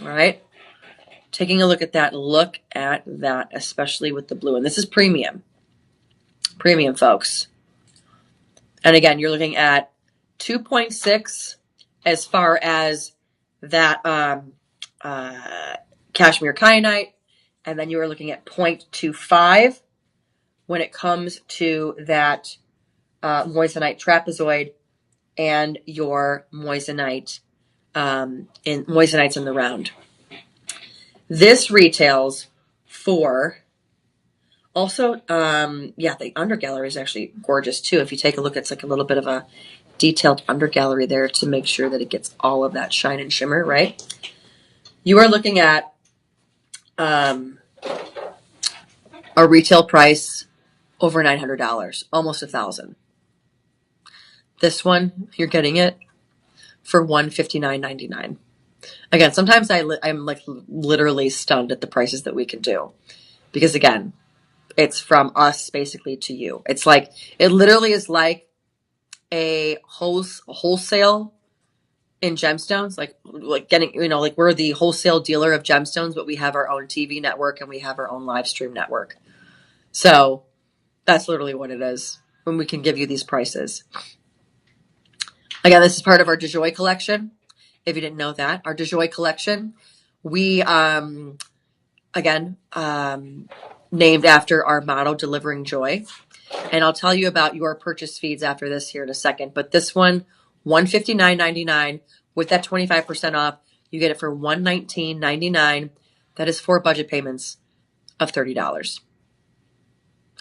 All right. Taking a look at that. Look at that, especially with the blue. And this is premium. Premium, folks. And again, you're looking at 2.6 as far as that Kashmire Kyanite. And then you are looking at 0.25 when it comes to that moissanite trapezoid and your moissanites in the round. This retails for also, the under gallery is actually gorgeous too. If you take a look, it's like a little bit of a detailed under gallery there to make sure that it gets all of that shine and shimmer, right? You are looking at a retail price over $900, almost $1,000. This one, you're getting it for $159.99. Again, sometimes I'm like literally stunned at the prices that we can do, because again, it's from us basically to you. It's like, it literally is like a wholesale in gemstones, like getting, like we're the wholesale dealer of gemstones, but we have our own TV network and we have our own live stream network. So that's literally what it is when we can give you these prices. Again, this is part of our DeJoy collection. If you didn't know that, our DeJoy collection, we, named after our motto, delivering joy. And I'll tell you about your purchase fees after this here in a second. But this one, $159.99 with that 25% off, you get it for $119.99. That is 4 budget payments of $30.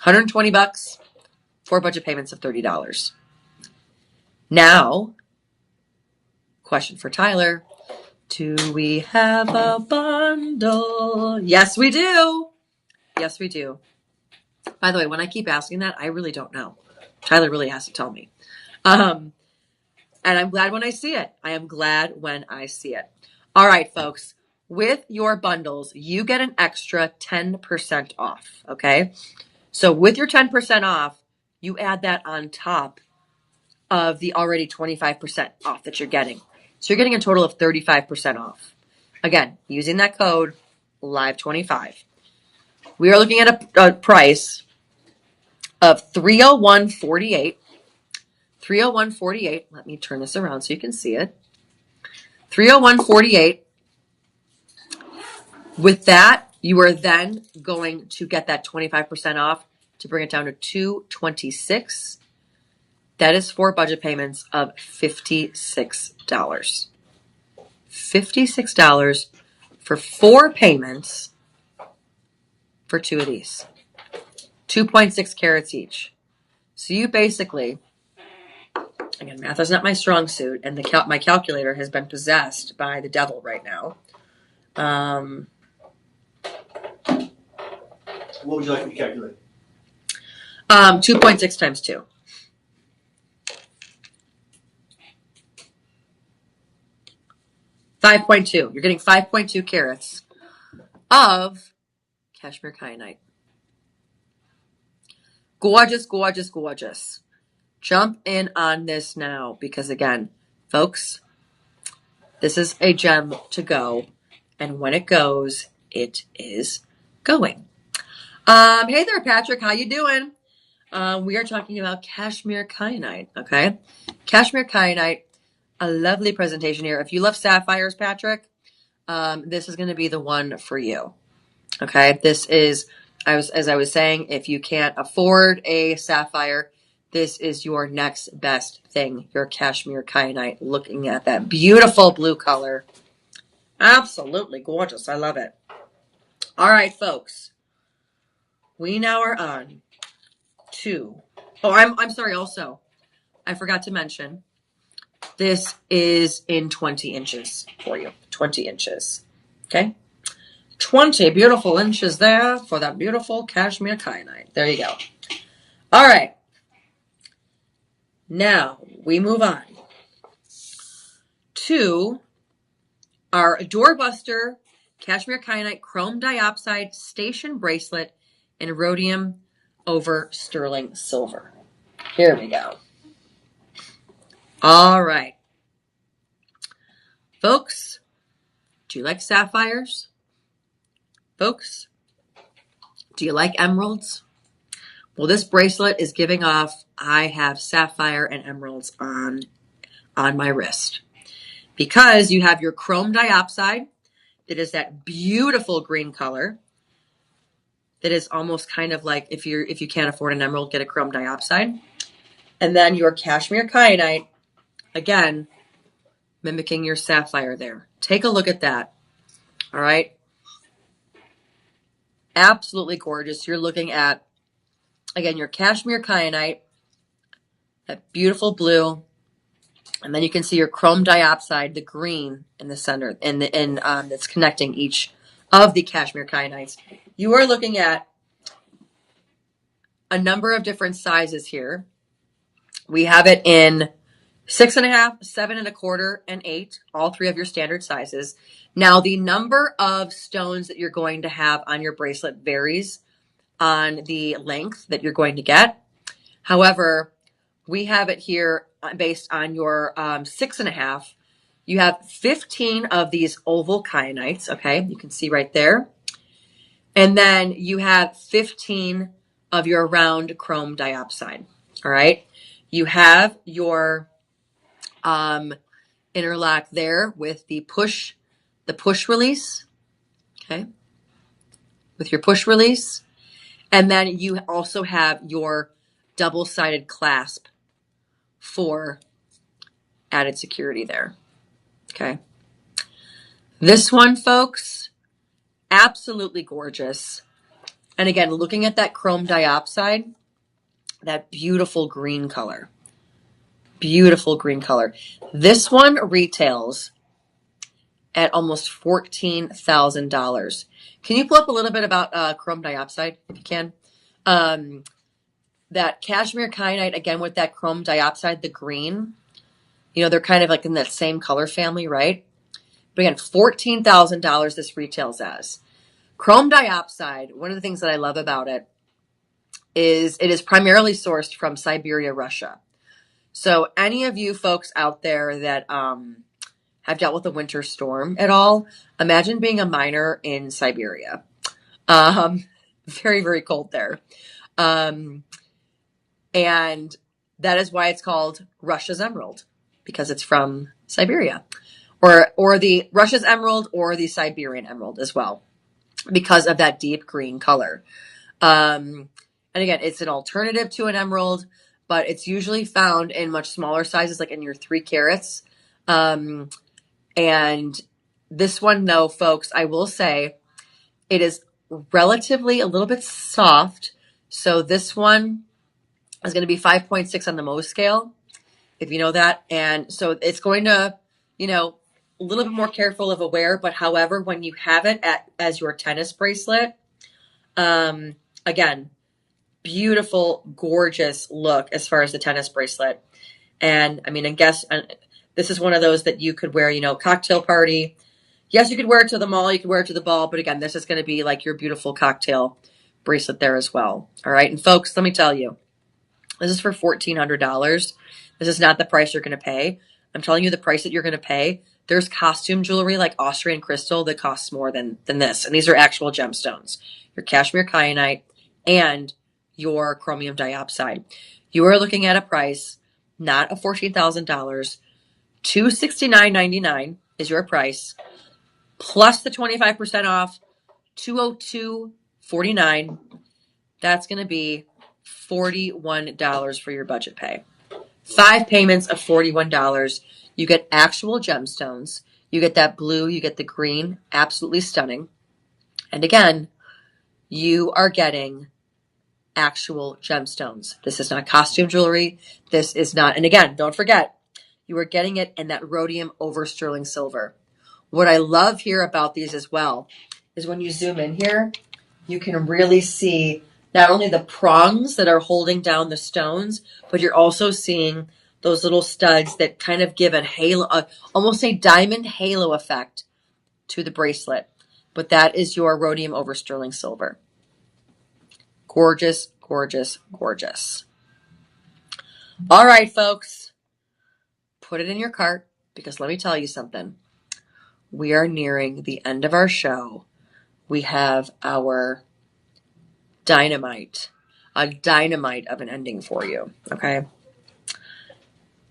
$120, 4 budget payments of $30. Now, question for Tyler. Do we have a bundle? Yes, we do. Yes, we do. By the way, when I keep asking that, I really don't know. Tyler really has to tell me. And I'm glad when I see it. I am glad when I see it. All right, folks. With your bundles, you get an extra 10% off, okay? So with your 10% off, you add that on top of the already 25% off that you're getting. So you're getting a total of 35% off. Again, using that code, LIVE25. We are looking at a price of $301.48. $301.48. Let me turn this around so you can see it. $301.48. With that, you are then going to get that 25% off to bring it down to $226. That is 4 budget payments of $56. $56 for 4 payments for 2 of these. 2.6 carats each. So you basically, again, math is not my strong suit, and my calculator has been possessed by the devil right now. What would you like me to calculate? 2.6 times 2. $5.2. You're getting 5.2 carats of Kashmire Kyanite. Gorgeous, gorgeous, gorgeous. Jump in on this now because, again, folks, this is a gem to go. And when it goes, it is going. Hey there, Patrick. How you doing? We are talking about Kashmire Kyanite, okay? Kashmire Kyanite, a lovely presentation here. If you love sapphires, Patrick, this is going to be the one for you. Okay, this is, as I was saying, if you can't afford a sapphire, this is your next best thing, your Kashmire Kyanite. Looking at that beautiful blue color. Absolutely gorgeous. I love it. All right, folks. We now are on to, oh, I'm sorry also. I forgot to mention, this is in 20 inches for you. 20 inches. Okay? 20 beautiful inches there for that beautiful Kashmire Kyanite. There you go. All right. Now we move on to our doorbuster Kashmire Kyanite Chrome Diopside Station Bracelet in rhodium over sterling silver. Here we go. All right. Folks, do you like sapphires? Folks, do you like emeralds? Well, this bracelet is giving off, I have sapphire and emeralds on my wrist. Because you have your chrome diopside, that is that beautiful green color. That is almost kind of like if you can't afford an emerald, get a chrome diopside. And then your Kashmire Kyanite, again, mimicking your sapphire there. Take a look at that. All right. Absolutely gorgeous. You're looking at, again, your Kashmire Kyanite, that beautiful blue, and then you can see your chrome diopside, the green in the center, and that's connecting each of the Kashmire Kyanites. You are looking at a number of different sizes here. We have it in 6.5, 7.25, and 8, all three of your standard sizes. Now, the number of stones that you're going to have on your bracelet varies on the length that you're going to get. However, we have it here based on your 6.5. You have 15 of these oval kyanites, okay? You can see right there. And then you have 15 of your round chrome diopside, all right? You have your interlock there with the push release, okay? With your push release. And then you also have your double-sided clasp for added security there, okay? This one, folks, absolutely gorgeous. And again, looking at that chrome diopside, that beautiful green color. Beautiful green color. This one retails at almost $14,000. Can you pull up a little bit about chrome diopside, if you can? That Kashmire Kyanite, again, with that chrome diopside, the green, you know, they're kind of like in that same color family, right? But again, $14,000 this retails as. Chrome diopside, one of the things that I love about it is it is primarily sourced from Siberia, Russia. So any of you folks out there that have dealt with a winter storm at all, imagine being a miner in Siberia. Very, very cold there. And that is why it's called Russia's Emerald, because it's from Siberia. Or the Russia's Emerald or the Siberian Emerald as well, because of that deep green color. And again, it's an alternative to an emerald, but it's usually found in much smaller sizes, like in your 3 carats. And this one, though, folks, I will say it is relatively a little bit soft. So this one is going to be 5.6 on the Mohs scale, if you know that. And so it's going to, you know, a little bit more careful of a wear. But however, when you have it as your tennis bracelet, again, beautiful, gorgeous look as far as the tennis bracelet. And I mean, I guess this is one of those that you could wear, you know, cocktail party. Yes, you could wear it to the mall, you could wear it to the ball, but again, this is going to be like your beautiful cocktail bracelet there as well. All right. And folks, let me tell you, this is for $1,400. This is not the price you're going to pay. I'm telling you the price that you're going to pay. There's costume jewelry like Austrian crystal that costs more than this. And these are actual gemstones. Your Kashmire Kyanite and your chromium diopside. You are looking at a price not of $14,000. $269.99 is your price, plus the 25% off, $202.49. That's going to be $41 for your budget pay. 5 payments of $41. You get actual gemstones. You get that blue, you get the green, absolutely stunning. And again, you are getting actual gemstones. This is not costume jewelry. This is not, and again, don't forget, you are getting it in that rhodium over sterling silver. What I love here about these as well is when you zoom in here, you can really see not only the prongs that are holding down the stones, but you're also seeing those little studs that kind of give a halo, almost a diamond halo effect to the bracelet. But that is your rhodium over sterling silver. Gorgeous, gorgeous, gorgeous. All right, folks. Put it in your cart because let me tell you something. We are nearing the end of our show. We have our dynamite, a dynamite of an ending for you, okay?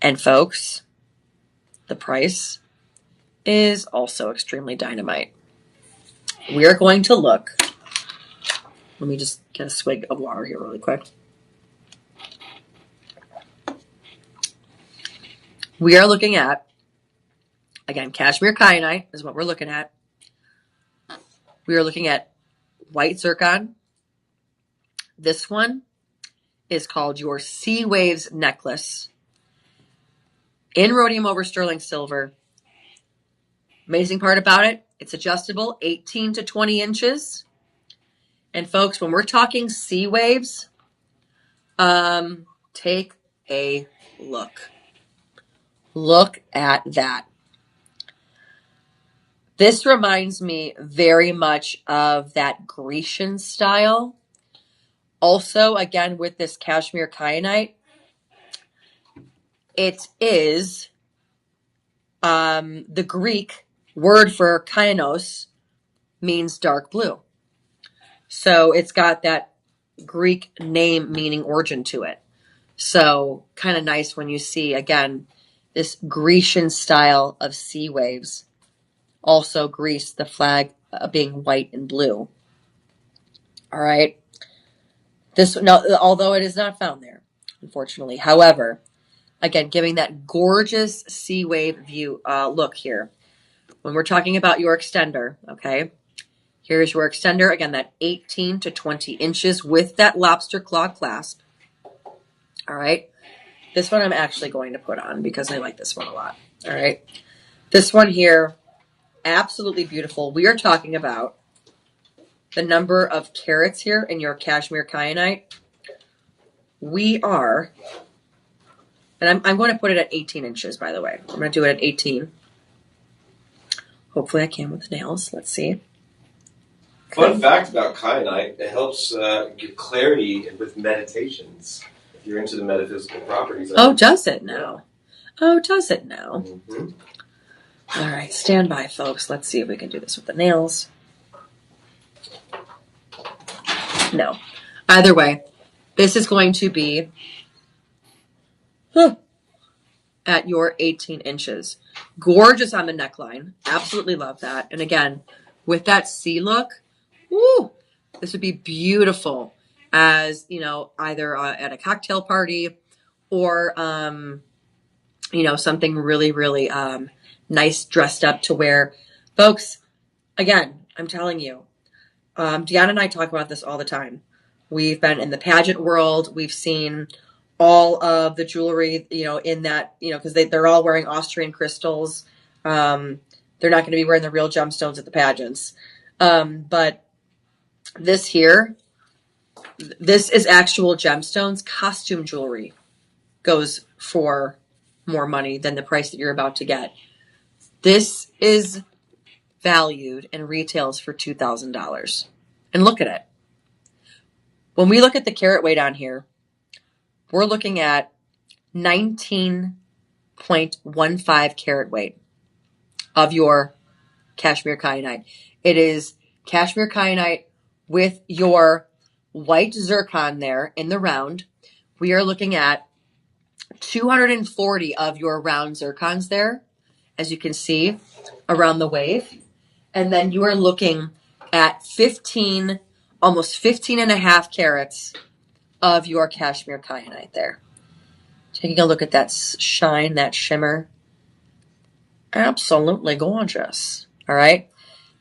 And folks, the price is also extremely dynamite. We are going to look. Let me just get a swig of water here really quick. We are looking at, again, Kashmire Kyanite is what we're looking at. We are looking at white zircon. This one is called your Sea Waves necklace in rhodium over sterling silver. Amazing part about it, it's adjustable, 18 to 20 inches. And folks, when we're talking sea waves, take a look. Look at that. This reminds me very much of that Grecian style. Also, again, with this Kashmire Kyanite, it is the Greek word for kyanos means dark blue. So it's got that Greek name meaning origin to it. So kind of nice when you see, again, this Grecian style of sea waves. Also Greece, the flag being white and blue. All right. This, no, although it is not found there, unfortunately. However, again, giving that gorgeous sea wave view look here. When we're talking about your extender, okay, here's your extender. Again, that 18 to 20 inches with that lobster claw clasp. All right. This one I'm actually going to put on because I like this one a lot. All right. This one here, absolutely beautiful. We are talking about the number of carats here in your Kashmire Kyanite. We are, and I'm going to put it at 18 inches, by the way. I'm going to do it at 18. Hopefully I can with the nails. Let's see. Fun fact about kyanite, it helps give clarity with meditations. If you're into the metaphysical properties of it. Oh, does it now? Oh, does it now? Mm-hmm. All right, stand by, folks. Let's see if we can do this with the nails. No. Either way, this is going to be at your 18 inches. Gorgeous on the neckline. Absolutely love that. And again, with that sea look, woo, this would be beautiful as, you know, either at a cocktail party or, you know, something really, really nice dressed up to wear. Folks, again, I'm telling you, Deanna and I talk about this all the time. We've been in the pageant world. We've seen all of the jewelry, you know, in that, you know, because they're all wearing Austrian crystals. They're not going to be wearing the real gemstones at the pageants. But this here, this is actual gemstones. Costume jewelry goes for more money than the price that you're about to get. This is valued and retails for $2,000. And look at it. When we look at the carat weight on here, we're looking at 19.15 carat weight of your Kashmire Kyanite. It is Kashmire Kyanite with your white zircon there in the round. We are looking at 240 of your round zircons there, as you can see, around the wave. And then you are looking at 15, almost 15 and a half carats of your Kashmire Kyanite there. Taking a look at that shine, that shimmer. Absolutely gorgeous. All right.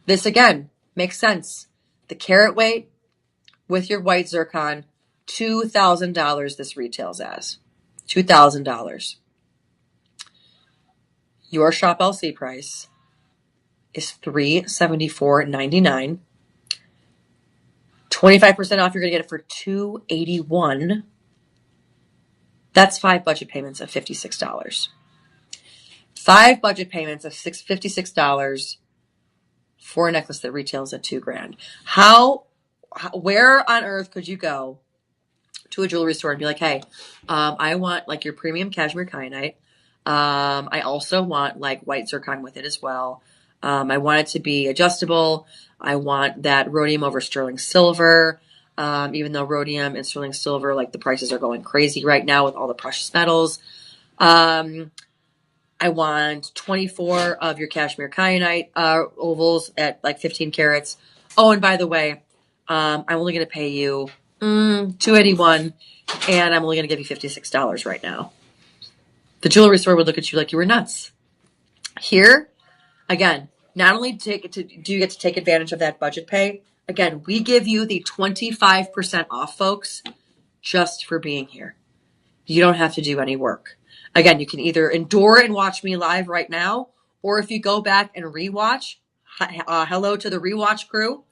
This again makes sense. The carat weight with your white zircon, $2,000 this retails as. $2,000. Your Shop LC price is $374.99. 25% off, you're going to get it for $281. That's 5 budget payments of $56. 5 budget payments of $56 for a necklace that retails at $2,000. Where on earth could you go to a jewelry store and be like, hey, I want like your premium Kashmire Kyanite. I also want like white zircon with it as well. I want it to be adjustable. I want that rhodium over sterling silver. Even though rhodium and sterling silver, like the prices are going crazy right now with all the precious metals. I want 24 of your Kashmire Kyanite ovals at like 15 carats. Oh, and by the way, I'm only going to pay you $281, and I'm only going to give you $56 right now. The jewelry store would look at you like you were nuts. Here, again, not only do you get to take advantage of that budget pay, again, we give you the 25% off, folks, just for being here. You don't have to do any work. Again, you can either endure and watch me live right now, or if you go back and rewatch, hello to the rewatch crew.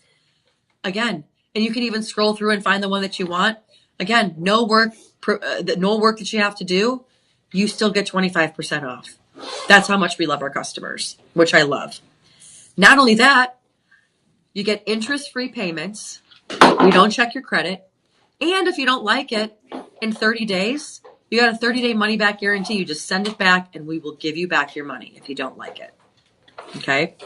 Again, and you can even scroll through and find the one that you want. Again, no work that you have to do. You still get 25% off. That's how much we love our customers, which I love. Not only that, you get interest-free payments. We don't check your credit. And if you don't like it, in 30 days, you got a 30-day money-back guarantee. You just send it back, and we will give you back your money if you don't like it. Okay?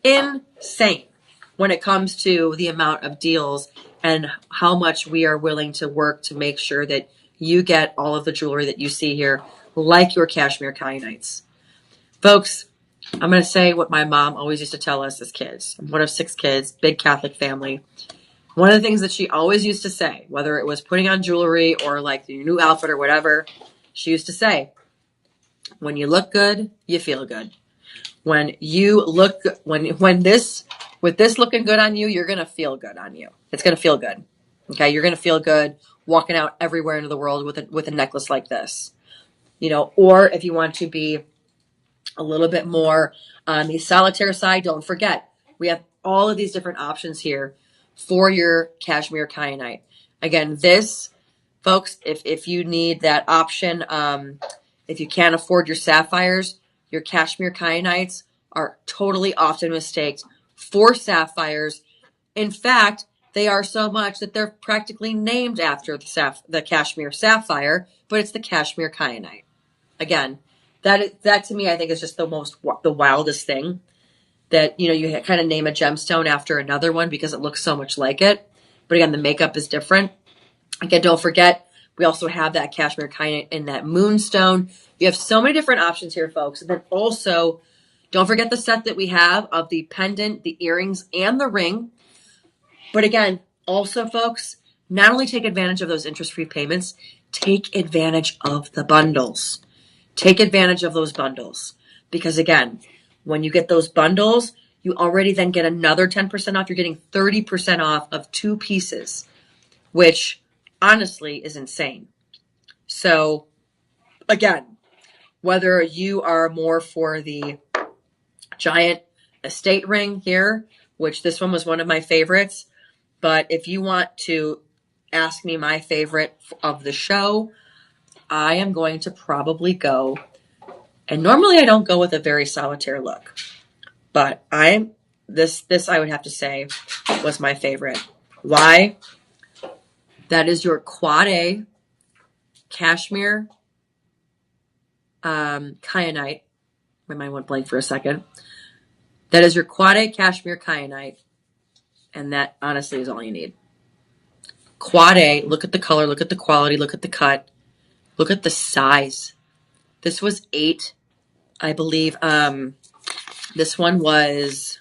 Insane when it comes to the amount of deals and how much we are willing to work to make sure that you get all of the jewelry that you see here, like your Kashmire Kyanites. Folks, I'm going to say what my mom always used to tell us as kids. I'm one of 6 kids, big Catholic family. One of the things that she always used to say, whether it was putting on jewelry or like the new outfit or whatever, she used to say, when you look good, you feel good. When you look, with this looking good on you, you're going to feel good on you. It's going to feel good. Okay. You're going to feel good walking out everywhere into the world with a necklace like this, or if you want to be a little bit more on the solitaire side, don't forget, we have all of these different options here for your Kashmire Kyanite. Again, this, folks, if you need that option, if you can't afford your sapphires, your Kashmire Kyanites are totally often mistaken for sapphires. In fact, they are so much that they're practically named after the Kashmir sapphire, but it's the Kashmire Kyanite. Again, that to me, I think is just the wildest thing. That, you kind of name a gemstone after another one because it looks so much like it. But again, the makeup is different. Again, don't forget, we also have that Kashmire Kyanite in that moonstone. You have so many different options here, folks. And then also, don't forget the set that we have of the pendant, the earrings, and the ring. But again, also, folks, not only take advantage of those interest-free payments, take advantage of the bundles. Take advantage of those bundles. Because again, when you get those bundles, you already then get another 10% off. You're getting 30% off of 2 pieces, which honestly is insane. So again, whether you are more for the giant estate ring here, which this one was one of my favorites, but if you want to ask me my favorite of the show, I am going to probably go. And normally I don't go with a very solitaire look, but this I would have to say was my favorite. Why? That is your Quad A Kashmire Kyanite. My mind went blank for a second. That is your Quad A Kashmire Kyanite, and that honestly is all you need. Quad A. Look at the color. Look at the quality. Look at the cut. Look at the size. This was 8, I believe. This one was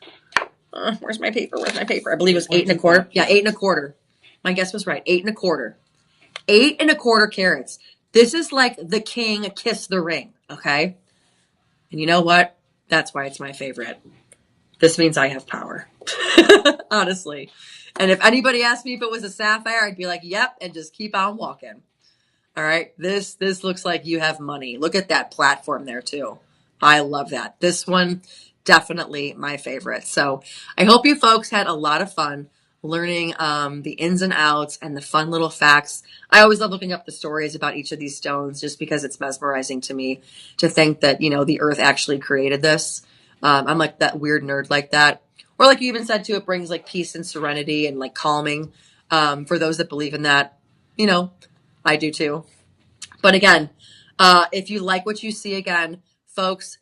Where's my paper? Where's my paper? I believe it was 8 1/4. Yeah, 8 1/4. My guess was right. 8 1/4. 8 1/4 carats. This is like the king kiss the ring, okay? And you know what? That's why it's my favorite. This means I have power. Honestly. And if anybody asked me if it was a sapphire, I'd be like, yep, and just keep on walking. All right. This looks like you have money. Look at that platform there too. I love that. This one, definitely my favorite. So I hope you folks had a lot of fun learning the ins and outs and the fun little facts. I always love looking up the stories about each of these stones just because it's mesmerizing to me to think that, the earth actually created this. I'm like that weird nerd like that. Or like you even said too, it brings like peace and serenity and like calming for those that believe in that. I do too. But again, if you like what you see again, folks,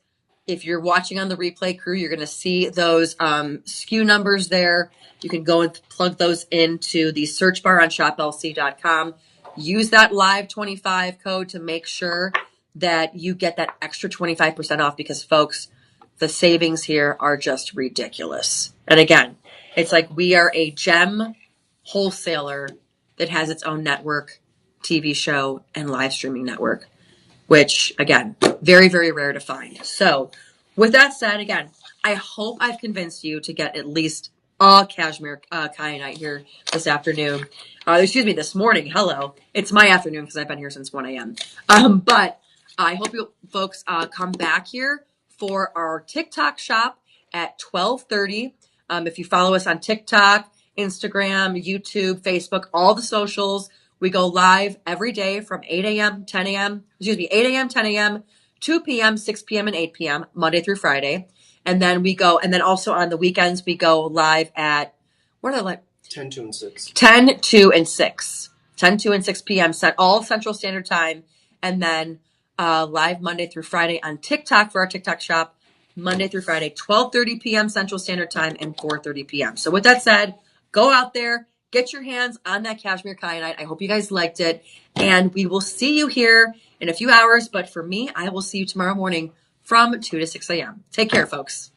if you're watching on the replay crew, you're going to see those SKU numbers there. You can go and plug those into the search bar on shoplc.com. Use that live 25 code to make sure that you get that extra 25% off because, folks, the savings here are just ridiculous. And again, it's like we are a gem wholesaler that has its own network, TV show, and live streaming network, which, again, very, very rare to find. So with that said, again, I hope I've convinced you to get at least a Kashmire Kyanite here this afternoon. This morning. Hello. It's my afternoon because I've been here since 1 a.m. But I hope you folks come back here for our TikTok shop at 12:30. If you follow us on TikTok, Instagram, YouTube, Facebook, all the socials, we go live every day from 8 a.m., 10 a.m., 8 a.m., 10 a.m., 2 p.m., 6 p.m., and 8 p.m., Monday through Friday. And then also on the weekends, we go live at, what are they like? 10, 2, and 6. 10, 2, and 6. 10, 2, and 6 p.m. set all Central Standard Time. And then live Monday through Friday on TikTok for our TikTok shop, Monday through Friday, 12:30 p.m. Central Standard Time and 4:30 p.m. So with that said, go out there, get your hands on that Kashmire Kyanite. I hope you guys liked it. And we will see you here in a few hours. But for me, I will see you tomorrow morning from 2 to 6 a.m. Take care, folks.